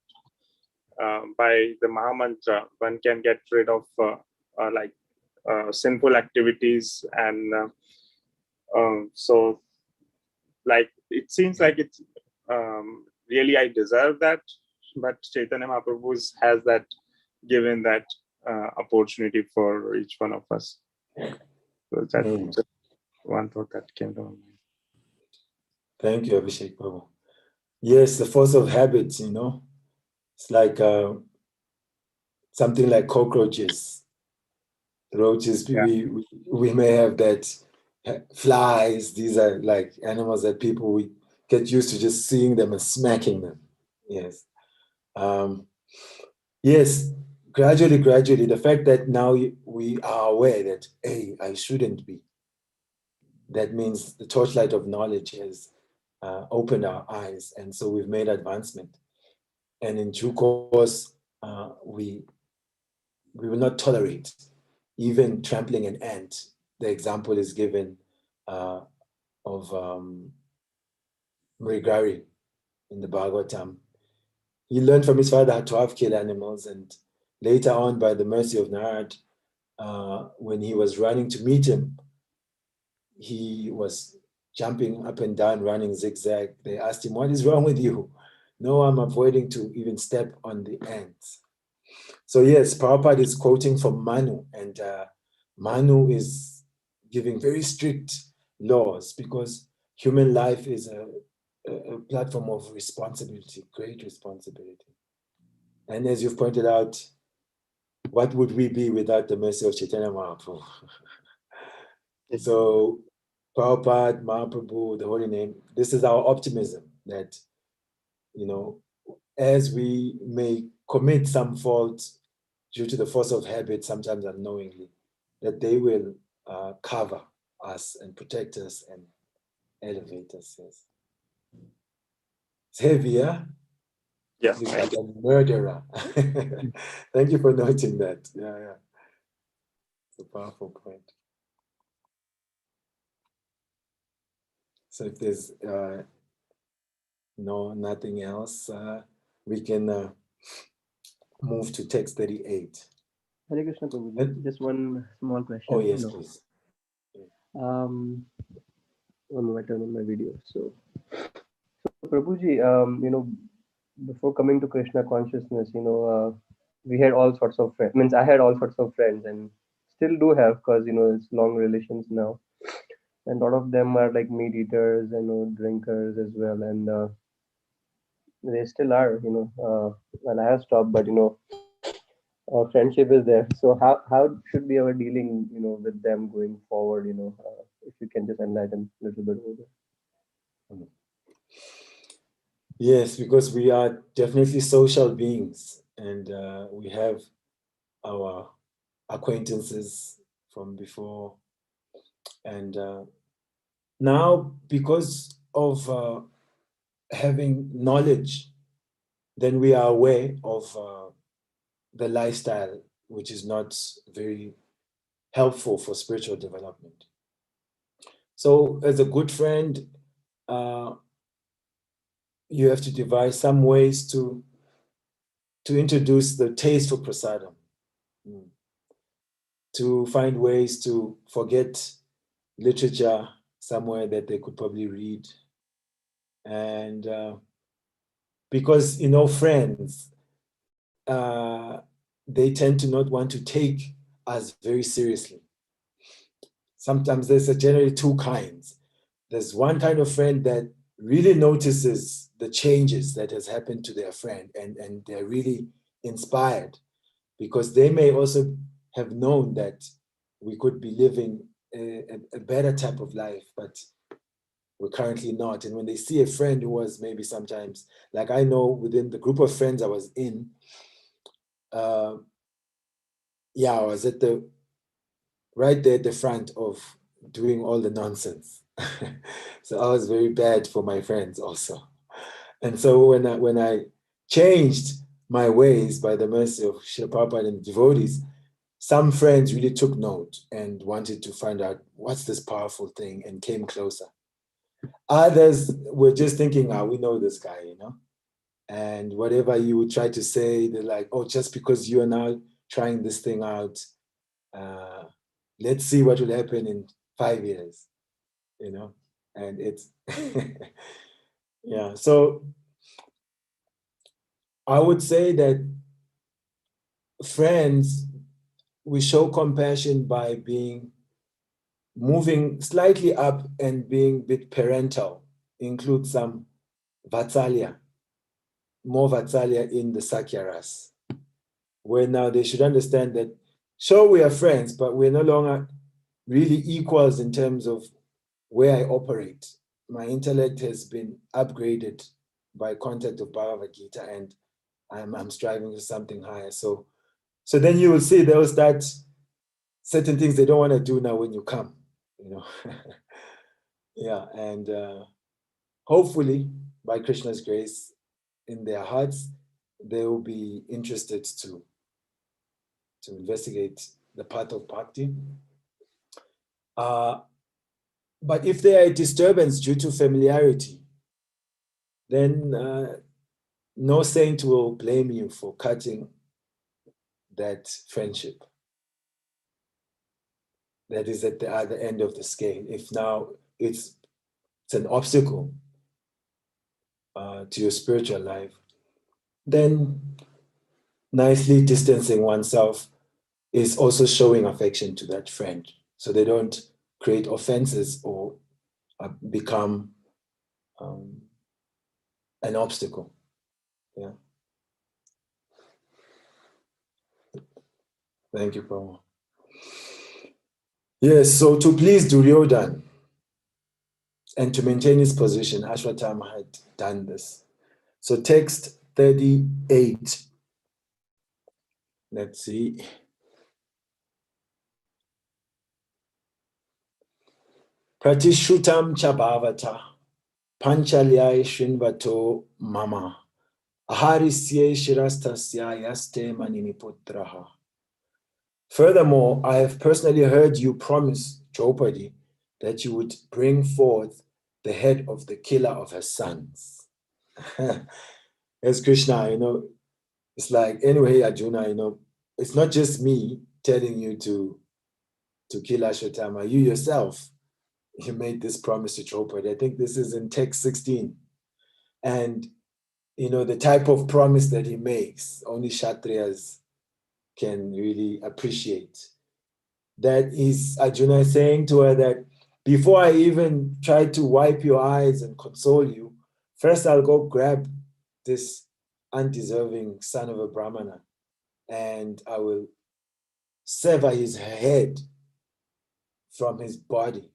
by the Mahamantra one can get rid of sinful activities, and so like it seems like it's really I deserve that, but Chaitanya Mahaprabhu has that given that opportunity for each one of us. So that's just one thought that came to my mind. Thank you, Abhishek Prabhu. Yes, the force of habits, it's like something like cockroaches. Roaches, Yeah. we may have that. Flies, these are like animals that people, we get used to just seeing them and smacking them. Yes. Yes, gradually, the fact that now we are aware that, hey, I shouldn't be. That means the torchlight of knowledge has opened our eyes, and so we've made advancement. And in due course, we will not tolerate even trampling an ant. The example is given of Mrigari in the Bhagavatam. he learned from his father how to kill animals, and later on, by the mercy of Narad, when he was running to meet him, he was jumping up and down, running zigzag. They asked him, "What is wrong with you?" "No, I'm avoiding to even step on the ants." So yes, Prabhupada is quoting from Manu, and Manu is giving very strict laws because human life is a platform of responsibility, great responsibility. And as you've pointed out, what would we be without the mercy of Chaitanya Mahaprabhu? So Prabhupada, Mahaprabhu, the holy name, this is our optimism that, as we may commit some faults due to the force of habit, sometimes unknowingly, that they will cover us and protect us and elevate us. Yes. It's heavy, yeah? Yeah. He's like a murderer. Thank you for noting that. Yeah. It's a powerful point. So if there's nothing else, we can move to text 38. Hare Krishna Prabhuji, just one small question. Oh yes, please. One moment, I turn on my video. So Prabhuji, before coming to Krishna consciousness, we had all sorts of friends. Means I had all sorts of friends, and still do have, because it's long relations now, and a lot of them are like meat eaters, drinkers as well, and they still are, well, I have stopped, but our friendship is there. So how should be our dealing, with them going forward? If you can just enlighten a little bit over there. Yes, because we are definitely social beings, and we have our acquaintances from before, and now because of having knowledge, then we are aware of the lifestyle, which is not very helpful for spiritual development. So as a good friend, you have to devise some ways to introduce the taste for prasadam, to find ways to forget literature somewhere that they could probably read. And because, friends, they tend to not want to take us very seriously. Sometimes there's generally two kinds. There's one kind of friend that really notices the changes that has happened to their friend, and they're really inspired because they may also have known that we could be living a better type of life, but we're currently not. And when they see a friend who was maybe sometimes, like I know within the group of friends I was in, I was right there at the front of doing all the nonsense. So I was very bad for my friends also. And so when I changed my ways by the mercy of Srila Prabhupada and the devotees, some friends really took note and wanted to find out what's this powerful thing and came closer. Others were just thinking, we know this guy, and whatever you would try to say, they're like, oh, just because you are now trying this thing out, let's see what will happen in 5 years, and it's, yeah. So I would say that friends, we show compassion by moving slightly up and being a bit parental, include some vatsalya, more vatsalya in the Sakya Ras, where now they should understand that, sure, we are friends, but we're no longer really equals in terms of where I operate. My intellect has been upgraded by contact of Bhagavad Gita, and I'm striving for something higher. So then you will see they'll start certain things they don't want to do now when you come, Yeah, and hopefully by Krishna's grace, in their hearts, they will be interested to investigate the path of bhakti. But if there are a disturbance due to familiarity, then no saint will blame you for cutting that friendship that is at the other end of the scale. If now it's an obstacle to your spiritual life, then nicely distancing oneself is also showing affection to that friend, so they don't create offenses or become an obstacle. Yeah. Thank you, Prabhu. Yes, so to please Duryodhan and to maintain his position, Ashwatthama had done this. So text 38. Let's see. Pratishrutam chabhavata panchalyai shinvato mama aharisye shirastasya yaste maniniputraha. Furthermore, I have personally heard you promise Draupadi that you would bring forth the head of the killer of her sons. As Krishna, it's like, anyway, Arjuna, it's not just me telling you to kill Ashwatthama. You yourself, you made this promise to Draupadi. I think this is in text 16. And, the type of promise that he makes, only Kshatriyas can really appreciate. That is Arjuna saying to her that before I even try to wipe your eyes and console you, first I'll go grab this undeserving son of a Brahmana and I will sever his head from his body.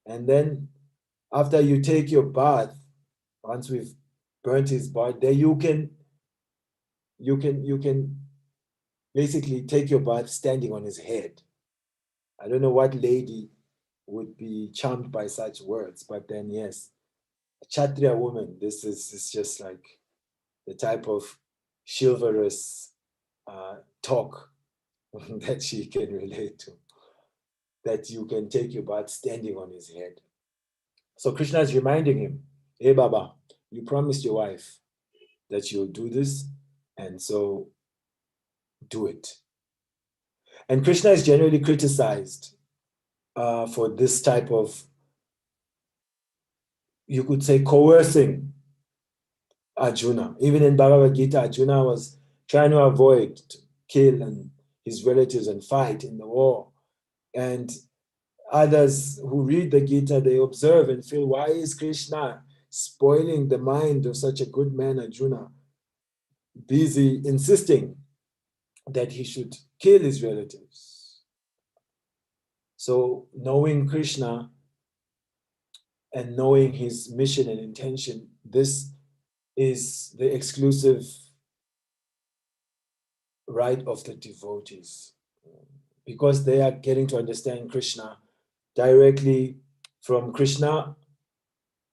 And then after you take your bath, once we've burnt his body, then you can basically take your bath standing on his head. I don't know what lady would be charmed by such words, but then yes, a Kshatriya woman, this is just like the type of chivalrous talk that she can relate to, that you can take your bath standing on his head. So Krishna is reminding him, hey Baba, you promised your wife that you'll do this, and so do it. And Krishna is generally criticized for this type of, you could say, coercing Arjuna. Even in Bhagavad Gita, Arjuna was trying to avoid to kill and his relatives and fight in the war. And others who read the Gita, they observe and feel, why is Krishna spoiling the mind of such a good man, Arjuna, busy insisting that he should kill his relatives? So knowing Krishna and knowing his mission and intention, this is the exclusive right of the devotees, because they are getting to understand Krishna directly from Krishna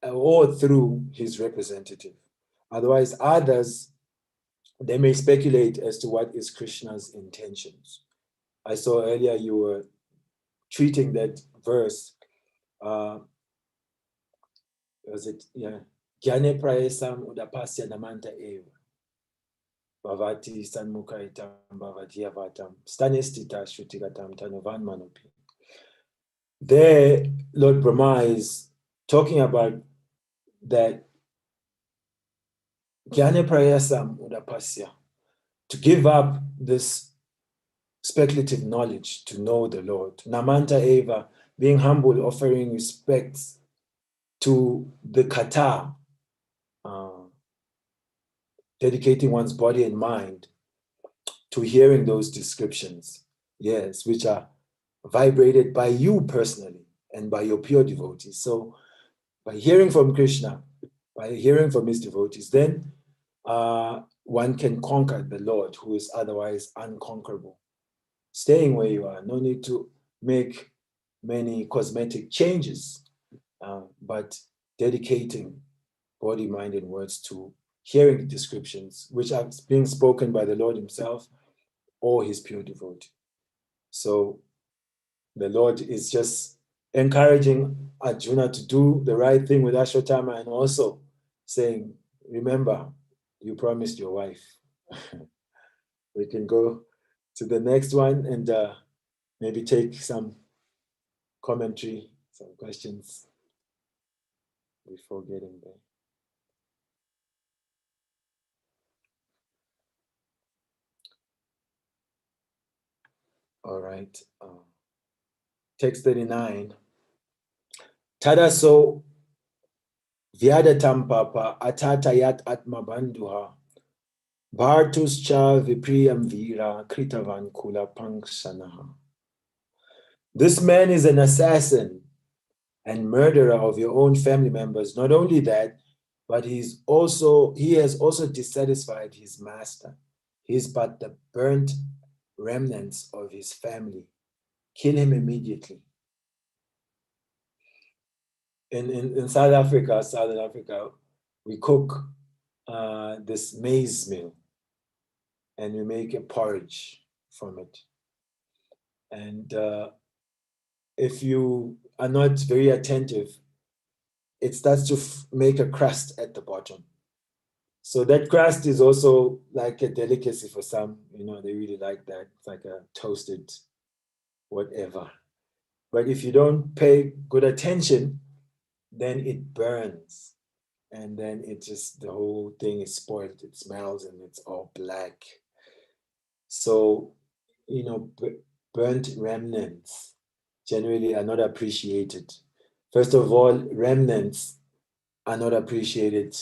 or through his representative. Otherwise, others, they may speculate as to what is Krishna's intentions. I saw earlier you were treating that verse. Was it, yeah? Gyane prayesam udapasya namanta eva. Bhavati sanmukaitam bhavati avatam. Stanestita shrutigatam tanovan manopi. There, Lord Brahma is talking about that Gyane prayasam udapasya, to give up this speculative knowledge to know the Lord. Namanta eva, being humble, offering respects to the kata, dedicating one's body and mind to hearing those descriptions, yes, which are vibrated by you personally and by your pure devotees. So by hearing from Krishna, by hearing from his devotees, then one can conquer the Lord, who is otherwise unconquerable. Staying where you are, no need to make many cosmetic changes, but dedicating body, mind, and words to hearing the descriptions which are being spoken by the Lord himself or his pure devotee. So the Lord is just encouraging Arjuna to do the right thing with Ashwatthama, and also saying, remember, you promised your wife. We can go to the next one and maybe take some commentary, some questions before getting there. All right. Text 39. Tadaso vyadatam papa atatayat atmabandhuha bhartuscha vipriyam vira kritavan kula panksanaha. This man is an assassin and murderer of your own family members. Not only that, but he has also dissatisfied his master. He is but the burnt remnants of his family. Kill him immediately. In Southern Africa, we cook this maize meal and we make a porridge from it. And if you are not very attentive, it starts to make a crust at the bottom. So that crust is also like a delicacy for some, they really like that. It's like a toasted whatever. But if you don't pay good attention, then it burns. And then the whole thing is spoiled. It smells and it's all black. So, burnt remnants generally are not appreciated. First of all, remnants are not appreciated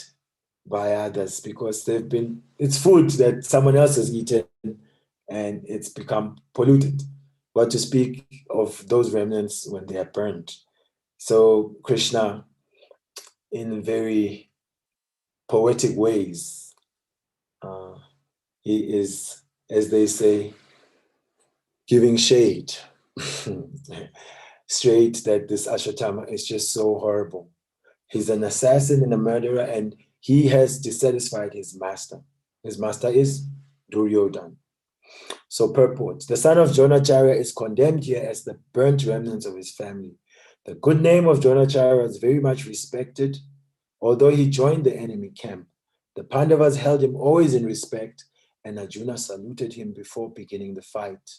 by others because it's food that someone else has eaten and it's become polluted. But to speak of those remnants when they are burnt. So Krishna, in very poetic ways, he is, as they say, giving shade straight that this Ashwatthama is just so horrible. He's an assassin and a murderer, and he has dissatisfied his master. His master is Duryodhana. So purport, the son of Dronacharya is condemned here as the burnt remnants of his family. The good name of Dronacharya is very much respected, although he joined the enemy camp. The Pandavas held him always in respect, and Arjuna saluted him before beginning the fight.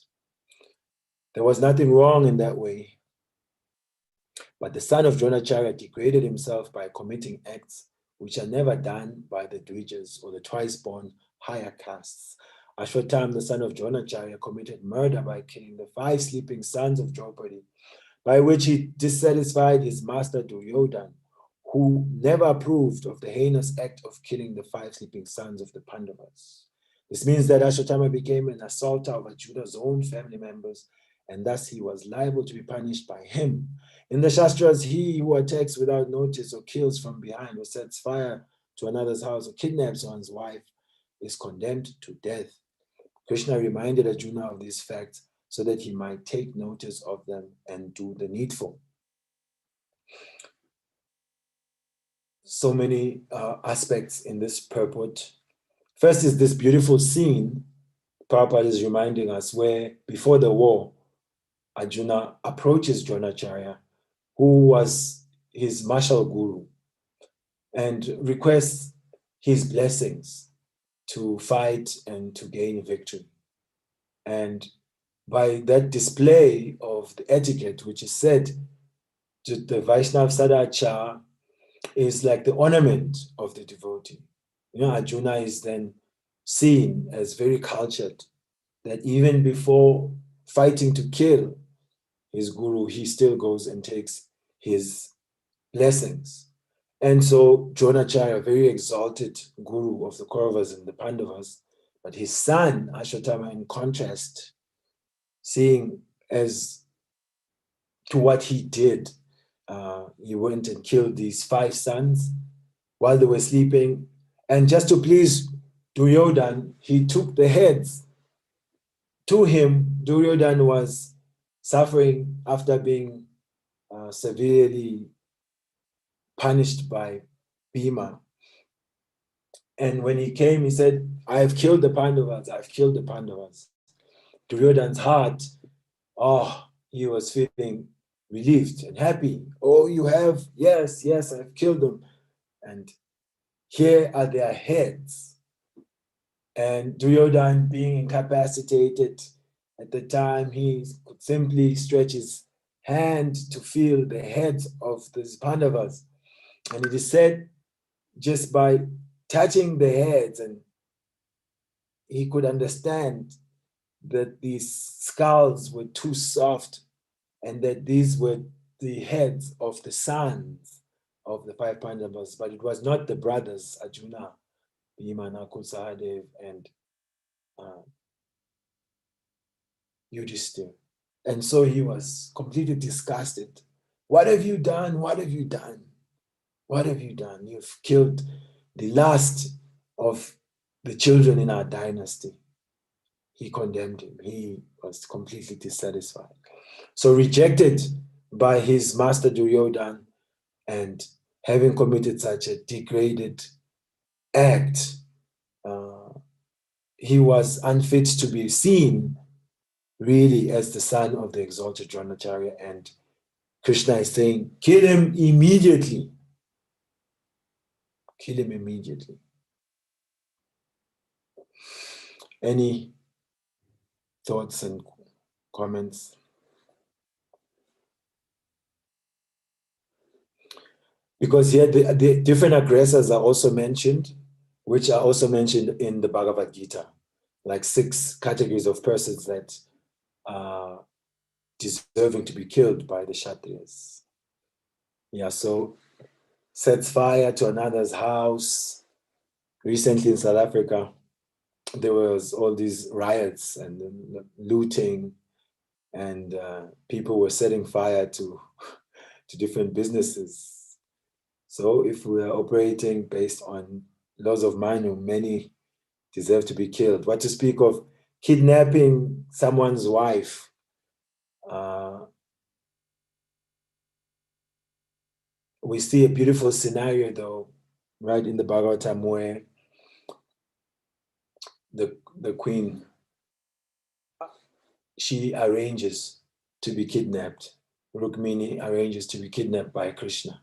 There was nothing wrong in that way. But the son of Dronacharya degraded himself by committing acts which are never done by the Dvijas or the twice-born higher castes. Ashwatthama, the son of Dronacharya, committed murder by killing the 5 sleeping sons of Draupadi, by which he dissatisfied his master Duryodhana, who never approved of the heinous act of killing the 5 sleeping sons of the Pandavas. This means that Ashwatthama became an assaulter of Arjuna's own family members, and thus he was liable to be punished by him. In the Shastras, he who attacks without notice or kills from behind or sets fire to another's house or kidnaps one's wife is condemned to death. Krishna reminded Arjuna of these facts so that he might take notice of them and do the needful. So many aspects in this purport. First is this beautiful scene Prabhupada is reminding us where before the war, Arjuna approaches Dronacharya, who was his martial guru, and requests his blessings to fight and to gain victory. And by that display of the etiquette, which is said to the Vaishnav Sadacha, is like the ornament of the devotee. Arjuna is then seen as very cultured, that even before fighting to kill his guru, he still goes and takes his blessings. And so Dronacharya, a very exalted guru of the Kauravas and the Pandavas, but his son Ashwatthama, in contrast, seeing as to what he did, he went and killed these 5 sons while they were sleeping, and just to please Duryodhana, he took the heads to him. Duryodhana was suffering after being severely punished by Bhima. And when he came, he said, I have killed the Pandavas, I've killed the Pandavas. Duryodhana's heart, he was feeling relieved and happy. Oh, you have? Yes, I've killed them. And here are their heads. And Duryodhana, being incapacitated at the time, he could simply stretch his hand to feel the heads of the Pandavas. And it is said just by touching the heads, and he could understand that these skulls were too soft and that these were the heads of the sons of the 5 Pandavas, but it was not the brothers, Arjuna, Bhima, Nakul, Sahadev, and Yudhishthir. And so he was completely disgusted. What have you done? What have you done? What have you done? You've killed the last of the children in our dynasty. He condemned him. He was completely dissatisfied. So rejected by his master Duryodhana, and having committed such a degraded act, he was unfit to be seen really as the son of the exalted Dronacharya. And Krishna is saying, kill him immediately. Kill him immediately. Any thoughts and comments? Because here the different aggressors are also mentioned, which are also mentioned in the Bhagavad Gita, like 6 categories of persons that are deserving to be killed by the Kshatriyas. Yeah, so sets fire to another's house. Recently in South Africa, there was all these riots and looting, and people were setting fire to different businesses. So if we are operating based on laws of Manu, many deserve to be killed. What to speak of kidnapping someone's wife? We see a beautiful scenario, though, right in the Bhagavatam, where the queen, she arranges to be kidnapped. Rukmini arranges to be kidnapped by Krishna.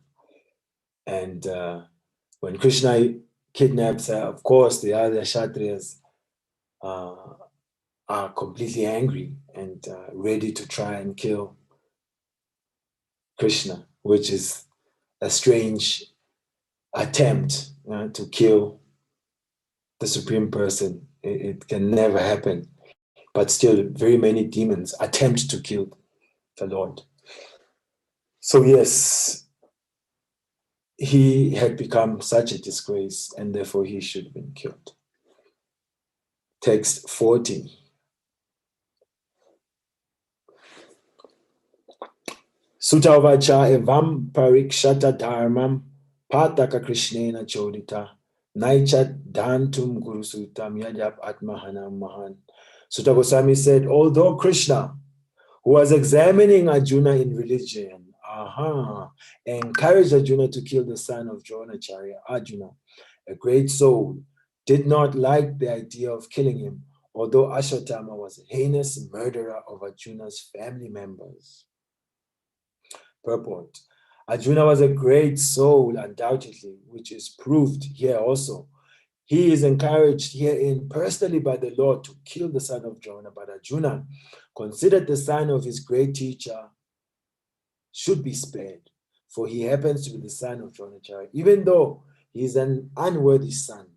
And when Krishna kidnaps her, of course, the other Kshatriyas are completely angry and ready to try and kill Krishna, which is a strange attempt to kill the Supreme Person. It can never happen. But still, very many demons attempt to kill the Lord. So yes, he had become such a disgrace, and therefore he should have been killed. Text 40. Sutavacha evam parikshata dharmam pataka krishnena chodita naichat dantum gurusutam yadap atmahanam mahan. Sutta Goswami said, although Krishna, who was examining Arjuna in religion, encouraged Arjuna to kill the son of Dronacharya, Arjuna, a great soul, did not like the idea of killing him, although Ashwatthama was a heinous murderer of Arjuna's family members. Purport. Arjuna was a great soul, undoubtedly, which is proved here also. He is encouraged herein personally by the Lord to kill the son of Drona, but Arjuna, considered the son of his great teacher, should be spared, for he happens to be the son of Dronacharya, even though he is an unworthy son,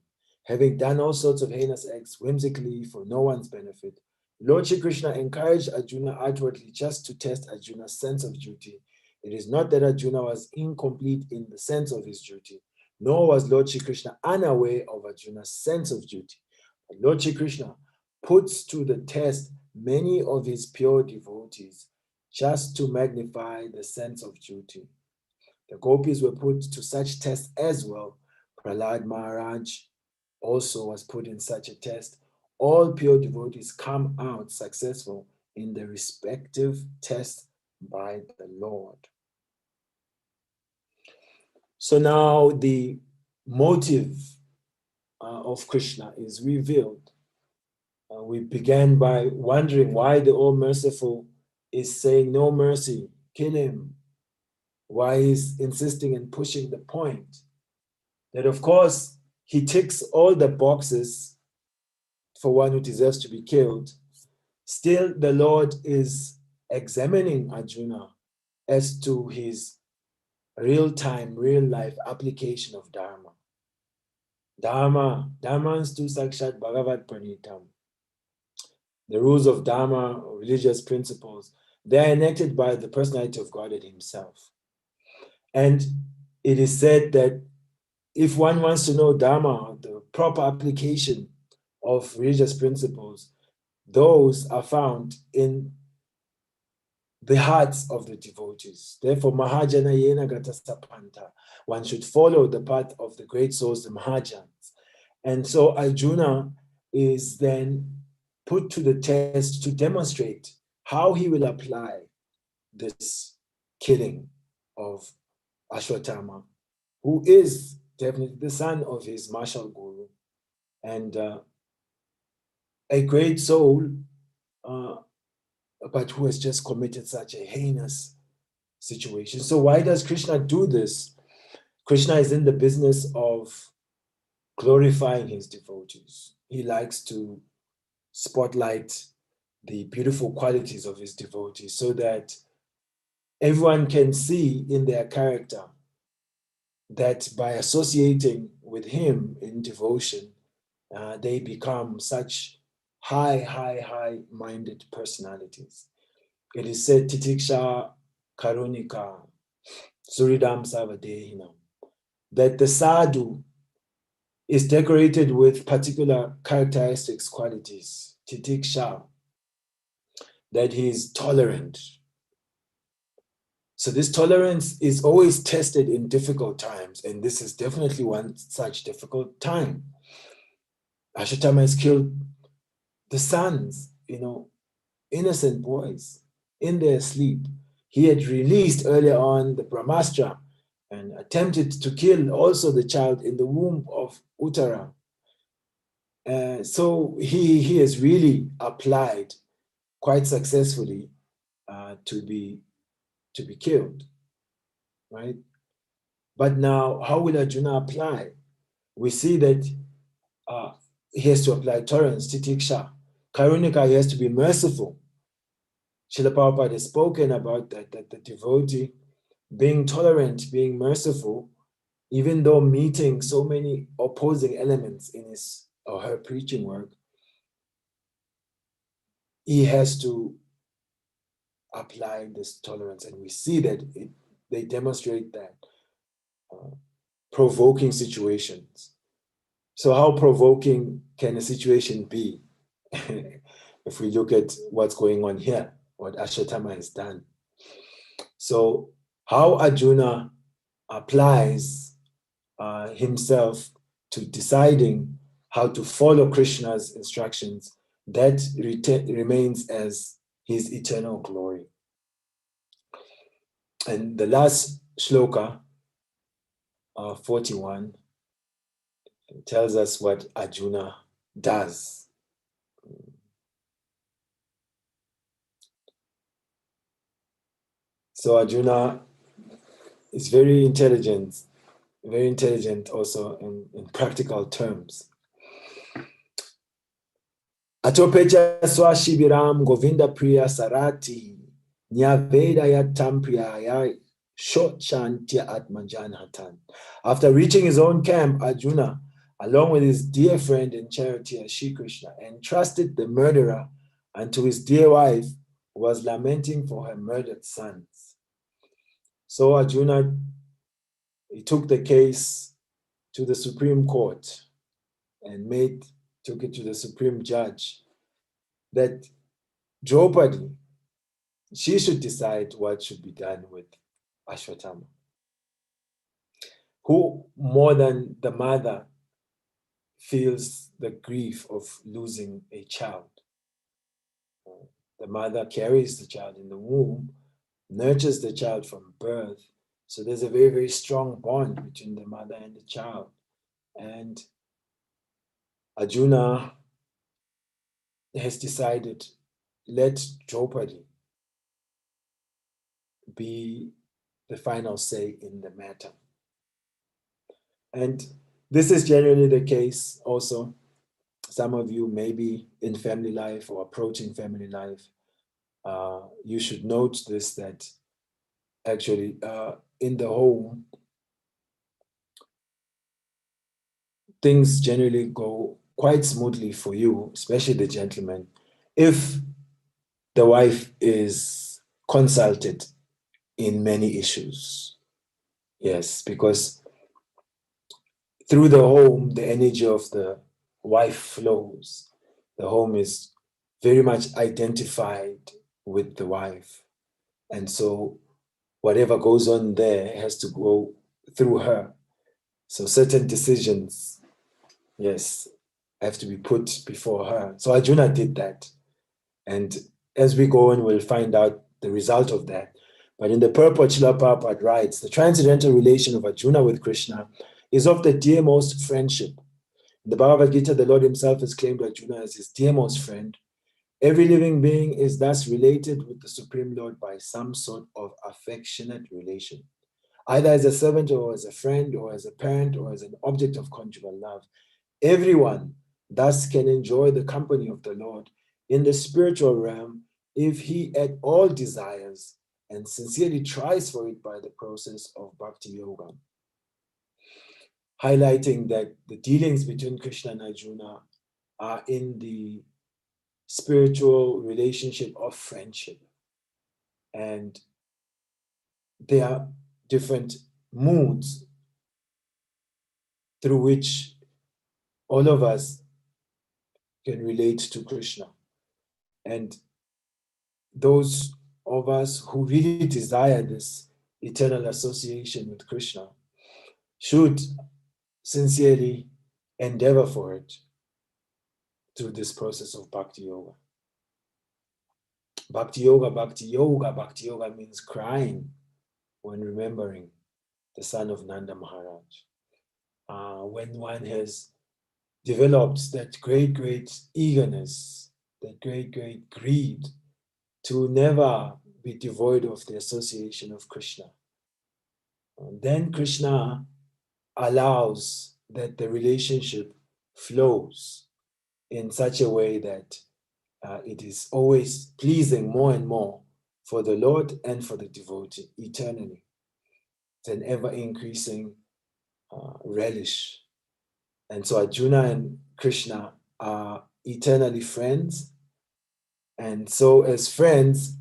having done all sorts of heinous acts whimsically for no one's benefit. Lord Shri Krishna encouraged Arjuna outwardly just to test Arjuna's sense of duty. It is not that Arjuna was incomplete in the sense of his duty, nor was Lord Shri Krishna unaware of Arjuna's sense of duty. But Lord Shri Krishna puts to the test many of his pure devotees just to magnify the sense of duty. The gopis were put to such tests as well. Prahlad Maharaj also was put in such a test. All pure devotees come out successful in the respective test by the Lord. So now the motive of Krishna is revealed. We began by wondering why the All-Merciful is saying no mercy, kill him. Why he's insisting and pushing the point. That of course, he ticks all the boxes for one who deserves to be killed, still the Lord is examining Arjuna as to his real-time, real-life application of Dharma. Dharmans tu sakshat bhagavat pranitam. The rules of Dharma, or religious principles, they are enacted by the personality of Godhead himself. And it is said that if one wants to know Dharma, the proper application of religious principles, those are found in the hearts of the devotees. Therefore, Mahajana Yena Gata Sapanta, one should follow the path of the great souls, the Mahajans. And so Arjuna is then put to the test to demonstrate how he will apply this killing of Ashwatthama, who is definitely the son of his martial guru and a great soul, but who has just committed such a heinous situation. So why does Krishna do this? Krishna is in the business of glorifying his devotees. He likes to spotlight the beautiful qualities of his devotees so that everyone can see in their character that by associating with him in devotion, they become such high-minded personalities. It is said, Titiksha Karunika Suridam Savadehinam, that the sadhu is decorated with particular characteristics, qualities. Titiksha, that he is tolerant. So this tolerance is always tested in difficult times, and this is definitely one such difficult time. Ashwatthama has killed the sons, innocent boys in their sleep. He had released earlier on the Brahmastra and attempted to kill also the child in the womb of Uttara. So he has really applied quite successfully to be killed, right? But now, how will Arjuna apply? We see that he has to apply tolerance, titiksha. Karunika, he has to be merciful. Srila Prabhupada has spoken about that the devotee being tolerant, being merciful, even though meeting so many opposing elements in his or her preaching work, he has to apply this tolerance. And we see that they demonstrate that provoking situations. So how provoking can a situation be? If we look at what's going on here, what Ashwatthama has done. So how Arjuna applies himself to deciding how to follow Krishna's instructions, that remains as his eternal glory. And the last shloka, 41, tells us what Arjuna does. So Arjuna is very intelligent also in practical terms. Atopecha swashibiram Govinda Priya Sarati Nyaveda Yatam Priyaya Shotshantya Atmajanhatan. After reaching his own camp, Arjuna, along with his dear friend and charioteer Shri Krishna, entrusted the murderer unto his dear wife, who was lamenting for her murdered sons. So Arjuna, he took the case to the Supreme Court and took it to the Supreme Judge that Draupadi, she should decide what should be done with Ashwatthama. Who more than the mother feels the grief of losing a child? The mother carries the child in the womb, nurtures the child from birth. So there's a very, very strong bond between the mother and the child. And Arjuna has decided, let Draupadi be the final say in the matter. And this is generally the case also. some of you may be in family life or approaching family life, you should note this, that actually in the home, things generally go quite smoothly for you, especially the gentleman, if the wife is consulted in many issues. Yes, because through the home, the energy of the wife flows. The home is very much identified with the wife. And so whatever goes on there has to go through her. So certain decisions, yes, have to be put before her. So Arjuna did that. And as we go on, we'll find out the result of that. But in the purport, Srila Prabhupada writes, the transcendental relation of Arjuna with Krishna is of the dearmost friendship. In the Bhagavad Gita, the Lord himself has claimed Arjuna as his dearmost friend. Every living being is thus related with the Supreme Lord by some sort of affectionate relation, either as a servant or as a friend or as a parent or as an object of conjugal love. Everyone thus can enjoy the company of the Lord in the spiritual realm if he at all desires and sincerely tries for it by the process of Bhakti Yoga. Highlighting that the dealings between Krishna and Arjuna are in the spiritual relationship of friendship. And there are different moods through which all of us can relate to Krishna. And those of us who really desire this eternal association with Krishna should sincerely endeavor for it through this process of Bhakti Yoga. Bhakti Yoga, Bhakti Yoga, Bhakti Yoga means crying when remembering the son of Nanda Maharaj. When one has developed that great eagerness, that great greed to never be devoid of the association of Krishna. And then Krishna allows that the relationship flows in such a way that it is always pleasing more and more for the Lord and for the devotee eternally. It's an ever-increasing relish. And so Arjuna and Krishna are eternally friends. And so as friends,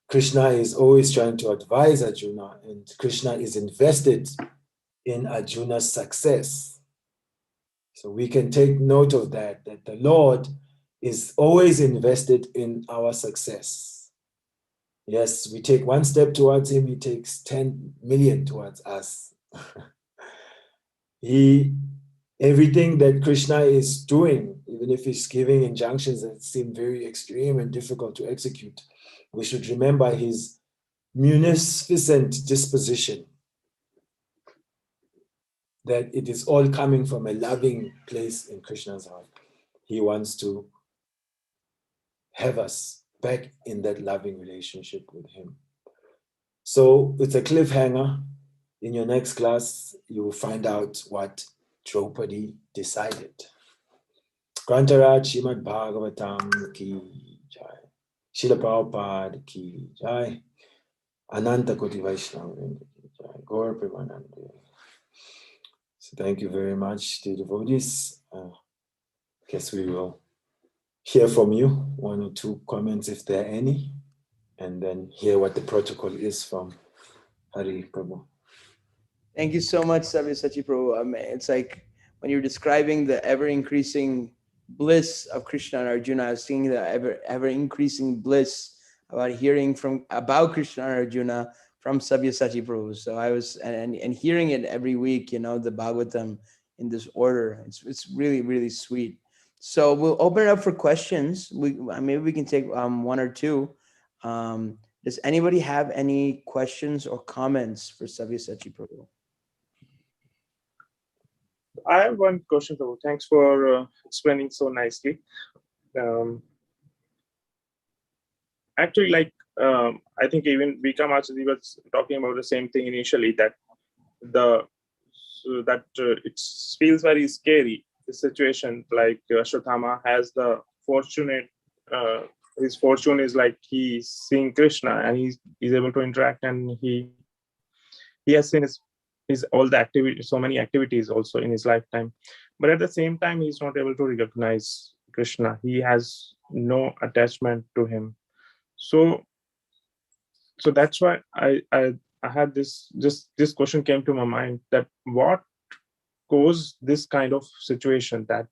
Krishna is always trying to advise Arjuna, and Krishna is invested in Arjuna's success. So we can take note of that the Lord is always invested in our success. Yes, we take one step towards him, he takes 10 million towards us. Everything that Krishna is doing, even if he's giving injunctions that seem very extreme and difficult to execute, we should remember his munificent disposition, that it is all coming from a loving place in Krishna's heart. He wants to have us back in that loving relationship with him. So it's a cliffhanger. In your next class, you will find out what Draupadi decided. Grantaraj Srimad Bhagavatam ki jai. Srila Prabhupada ki jai. Ananta Koti Vaishnava ki jai. Gaur Premanande. So thank you very much to the devotees. Guess we will hear from you, one or two comments if there are any, and then hear what the protocol is from Hari Prabhu. Thank you so much, SavyaSachi Prabhu. It's like when you're describing the ever-increasing bliss of Krishna and Arjuna, I was seeing the ever-increasing bliss about hearing about Krishna and Arjuna from SavyaSachi Prabhu. So I was, and hearing it every week, the Bhagavatam in this order. It's really sweet. So we'll open it up for questions. Maybe we can take one or two. Does anybody have any questions or comments for SavyaSachi Prabhu? I have one question, Prabhu. Thanks for explaining so nicely. Actually, I think even Vika Machadi was talking about the same thing initially, that it feels very scary this situation, like Ashwatthama has the fortunate, his fortune is like he's seeing Krishna and he's able to interact, and he has seen his all the activity, so many activities also in his lifetime. But at the same time, he's not able to recognize Krishna. He has no attachment to him. So that's why I had this question came to my mind, that what caused this kind of situation, that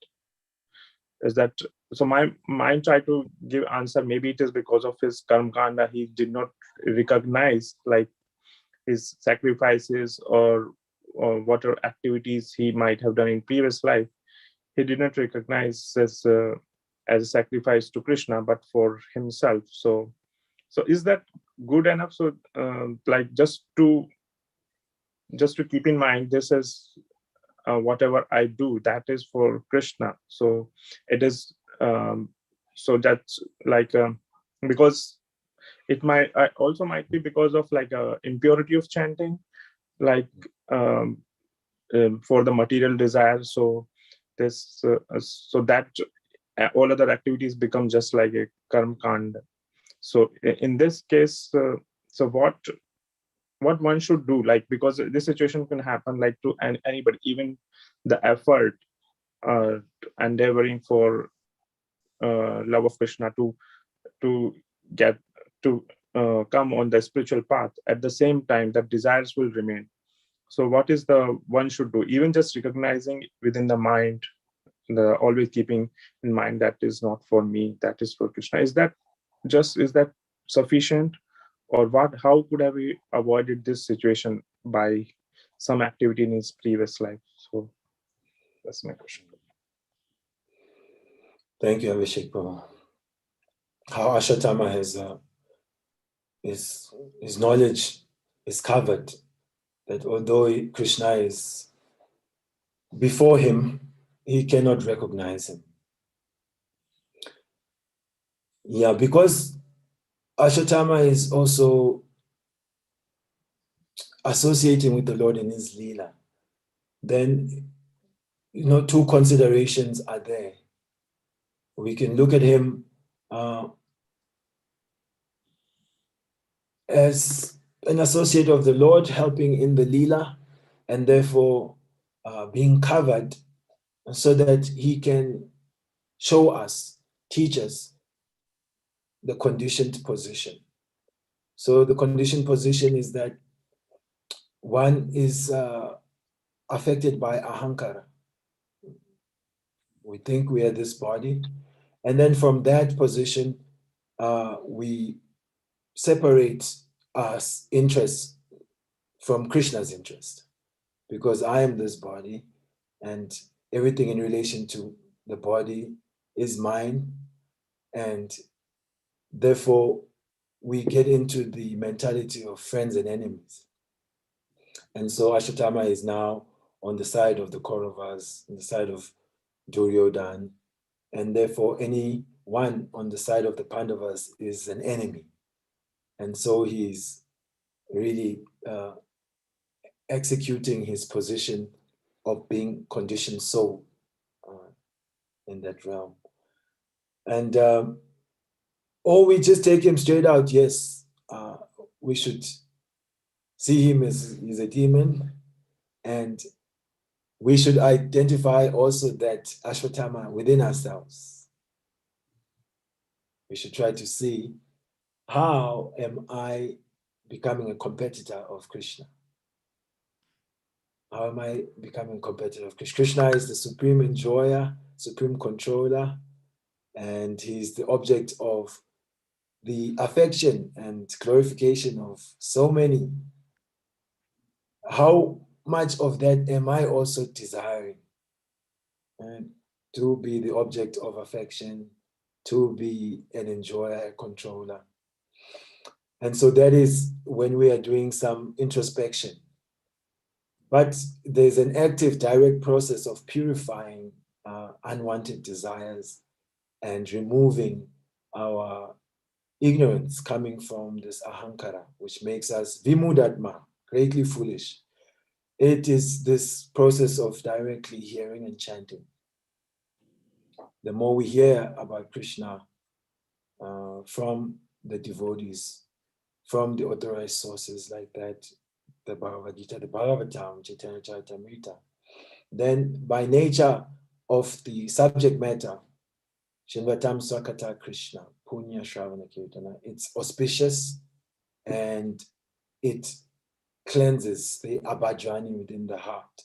is that. So my mind tried to give answer, maybe it is because of his karma kanda. He did not recognize like his sacrifices or whatever activities he might have done in previous life. He did not recognize as a sacrifice to Krishna, but for himself. So is that good enough? So like just to keep in mind, this is whatever I do, that is for Krishna. So it is so that's like because it might also might be because of like impurity of chanting, like for the material desire. So this so that all other activities become just like a karma kanda. So in this case, so what one should do, like, because this situation can happen like to anybody, even the effort endeavoring for love of Krishna to get to come on the spiritual path, at the same time that desires will remain. So what is the one should do? Even just recognizing within the mind, the always keeping in mind that is not for me, that is for Krishna. Is that sufficient, or what? How could have we avoided this situation by some activity in his previous life? So that's my question. Thank you, Abhishek Prabhu. How Ashwatthama has his knowledge is covered, that although Krishna is before him, he cannot recognize him. Yeah, because Ashwatthama is also associating with the Lord in his Leela, then, two considerations are there. We can look at him as an associate of the Lord, helping in the Leela, and therefore being covered so that he can show us, teach us the conditioned position. So the conditioned position is that one is affected by ahankara. We think we are this body, and then from that position, we separate our interests from Krishna's interest, because I am this body, and everything in relation to the body is mine, and therefore we get into the mentality of friends and enemies. And so Ashwatthama is now on the side of the Kauravas, on the side of Duryodhana, and therefore anyone on the side of the Pandavas is an enemy. And so he's really executing his position of being conditioned soul in that realm. And or we just take him straight out, yes, we should see him as he's a demon, and we should identify also that Ashwatthama within ourselves. We should try to see, how am I becoming a competitor of Krishna? How am I becoming a competitor of Krishna? Krishna is the supreme enjoyer, supreme controller, and he's the object of the affection and glorification of so many. How much of that am I also desiring? And to be the object of affection, to be an enjoyer, a controller. And so that is when we are doing some introspection. But there's an active, direct process of purifying unwanted desires and removing our ignorance coming from this ahankara, which makes us vimudatma, greatly foolish. It is this process of directly hearing and chanting. the more we hear about Krishna from the devotees, from the authorized sources like that, the Bhagavad Gita, the Bhagavatam, Chaitanya Charitamrita, then by nature of the subject matter, Shinvatam Sakata Krishna, Punya Shravana Kirtana, it's auspicious and it cleanses the abhajani within the heart.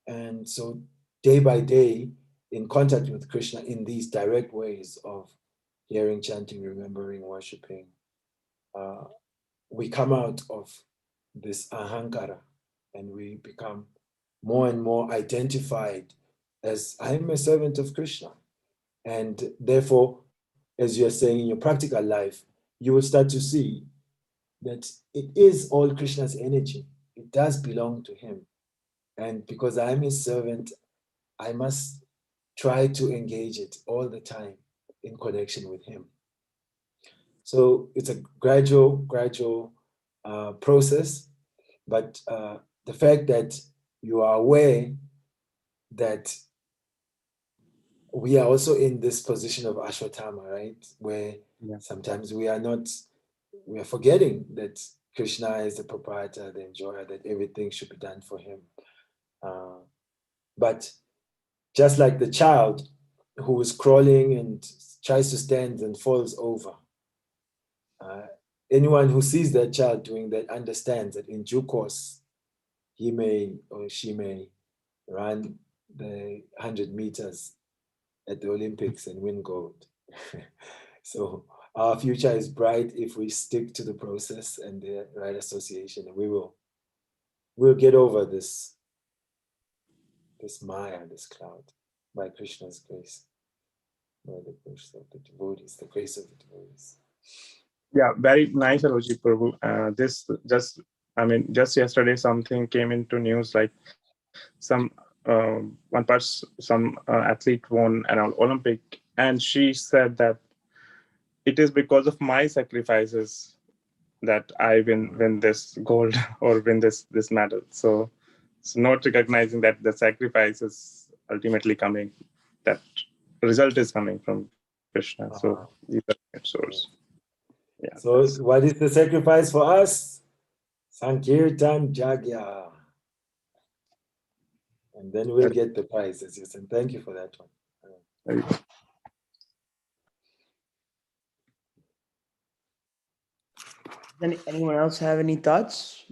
And so day by day, in contact with Krishna in these direct ways of hearing, chanting, remembering, worshipping, we come out of this ahankara and we become more and more identified as I'm a servant of Krishna. And therefore, as you're saying in your practical life, you will start to see that it is all Krishna's energy. It does belong to him. And because I'm his servant, I must try to engage it all the time in connection with him. So it's a gradual process, but the fact that you are aware that we are also in this position of Ashwatthama, right? Where sometimes we are forgetting that Krishna is the proprietor, the enjoyer, that everything should be done for him. But just like the child who is crawling and tries to stand and falls over, anyone who sees that child doing that understands that in due course, he may or she may run the 100 meters at the Olympics and win gold. So our future is bright if we stick to the process and the right association, and we'll get over this Maya, this cloud, by Krishna's grace, by the grace of the devotees, the grace of the devotees. Yeah, very nice, Aroji Prabhu. Just yesterday something came into news, like some athlete won an Olympic, and she said that it is because of my sacrifices that I win this gold or win this medal. So not recognizing that the sacrifice is ultimately coming, that result is coming from Krishna. So these are the source. Yeah. So what is the sacrifice for us? Sankirtan Jagya. And then we'll get the prize, as you said. Thank you for that one. Anyone else have any thoughts?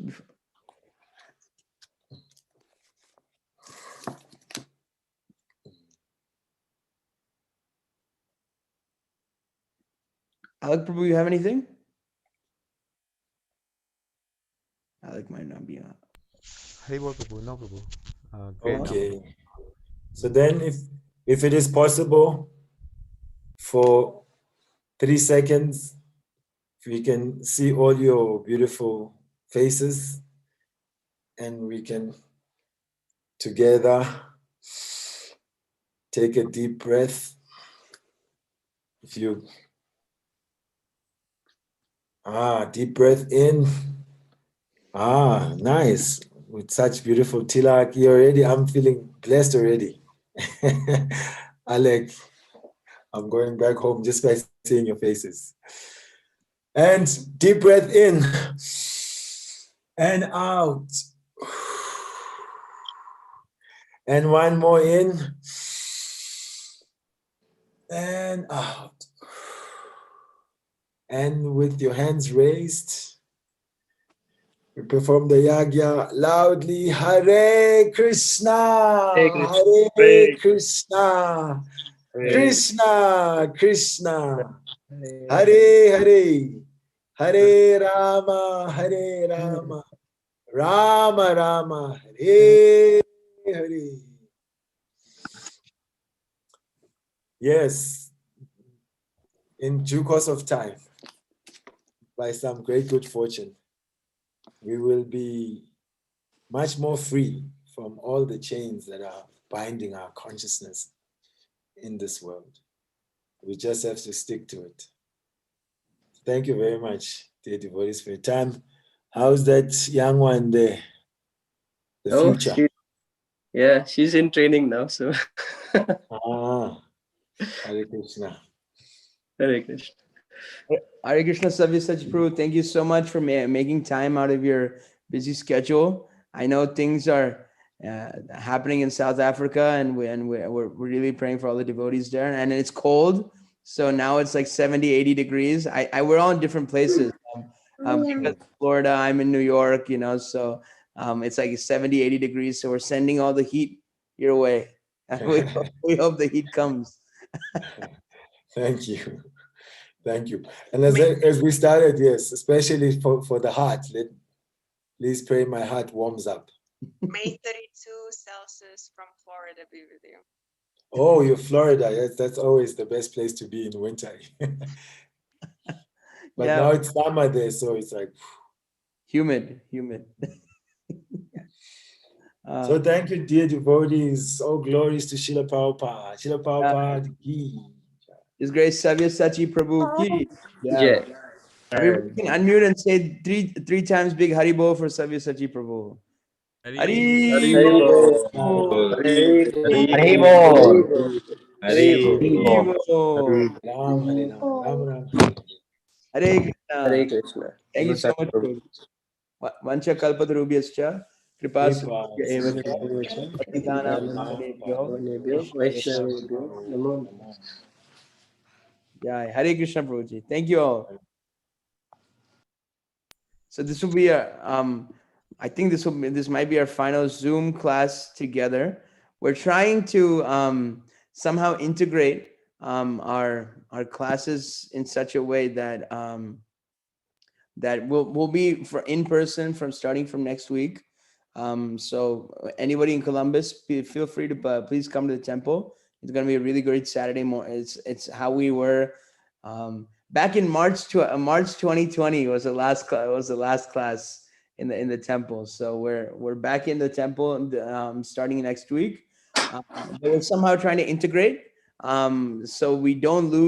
Alec Prabhu, you have anything? Alec might not be on. Haribol Prabhu, no Prabhu. Okay. So then if it is possible for 3 seconds, if we can see all your beautiful faces and we can together take a deep breath. If you deep breath in. Nice. With such beautiful tilak already, I'm feeling blessed already. Alec, I'm going back home just by seeing your faces. And deep breath in and out. And one more in and out. And with your hands raised, we perform the yagya loudly. Hare Krishna, Hare Krishna, Krishna Krishna, Hare Hare, Hare Rama, Hare Rama, Rama Rama, Hare Hare. Yes, in due course of time, by some great good fortune, we will be much more free from all the chains that are binding our consciousness in this world. We just have to stick to it. Thank you very much, dear devotees, for your time. How's that young one there? The future. She's in training now, so. Hare Krishna. Hare Krishna. Hare Krishna, SavyaSachi Prabhu. Thank you so much for making time out of your busy schedule. I know things are happening in South Africa, and we're really praying for all the devotees there. And it's cold, so now it's like 70, 80 degrees. We're all in different places. Because Florida, I'm in New York, so it's like 70, 80 degrees. So we're sending all the heat your way. We hope the heat comes. Thank you. Thank you. And as we started, yes, especially for the heart, please pray my heart warms up. May 32 Celsius from Florida be with you. Oh, you're Florida. Yes, that's always the best place to be in winter. But Yeah. now it's summer there, so it's like humid. So thank you, dear devotees. All glories to Srila Prabhupada. Srila Prabhupada ki. His Grace SavyaSachi Prabhu ki. Yeah. Everybody can unmute and say three times big Hari Bol for SavyaSachi Prabhu. Hari Bol. Hare Bol. Hare Ram, Hare Ram, Ram Ram, Hare Hare. Hare Krishna. Thank you so much, Prabhu. Vancha kalpadrubhyascha kripa yeah, Hare Krishna, Prabhuji. Thank you all. So this will be I think this might be our final Zoom class together. We're trying to somehow integrate our classes in such a way that that will be for in person from starting from next week. So anybody in Columbus, feel free to please come to the temple. It's going to be a really great Saturday morning. It's how we were back in March 2020 was the last class in the temple. So we're back in the temple starting next week. We're somehow trying to integrate so we don't lose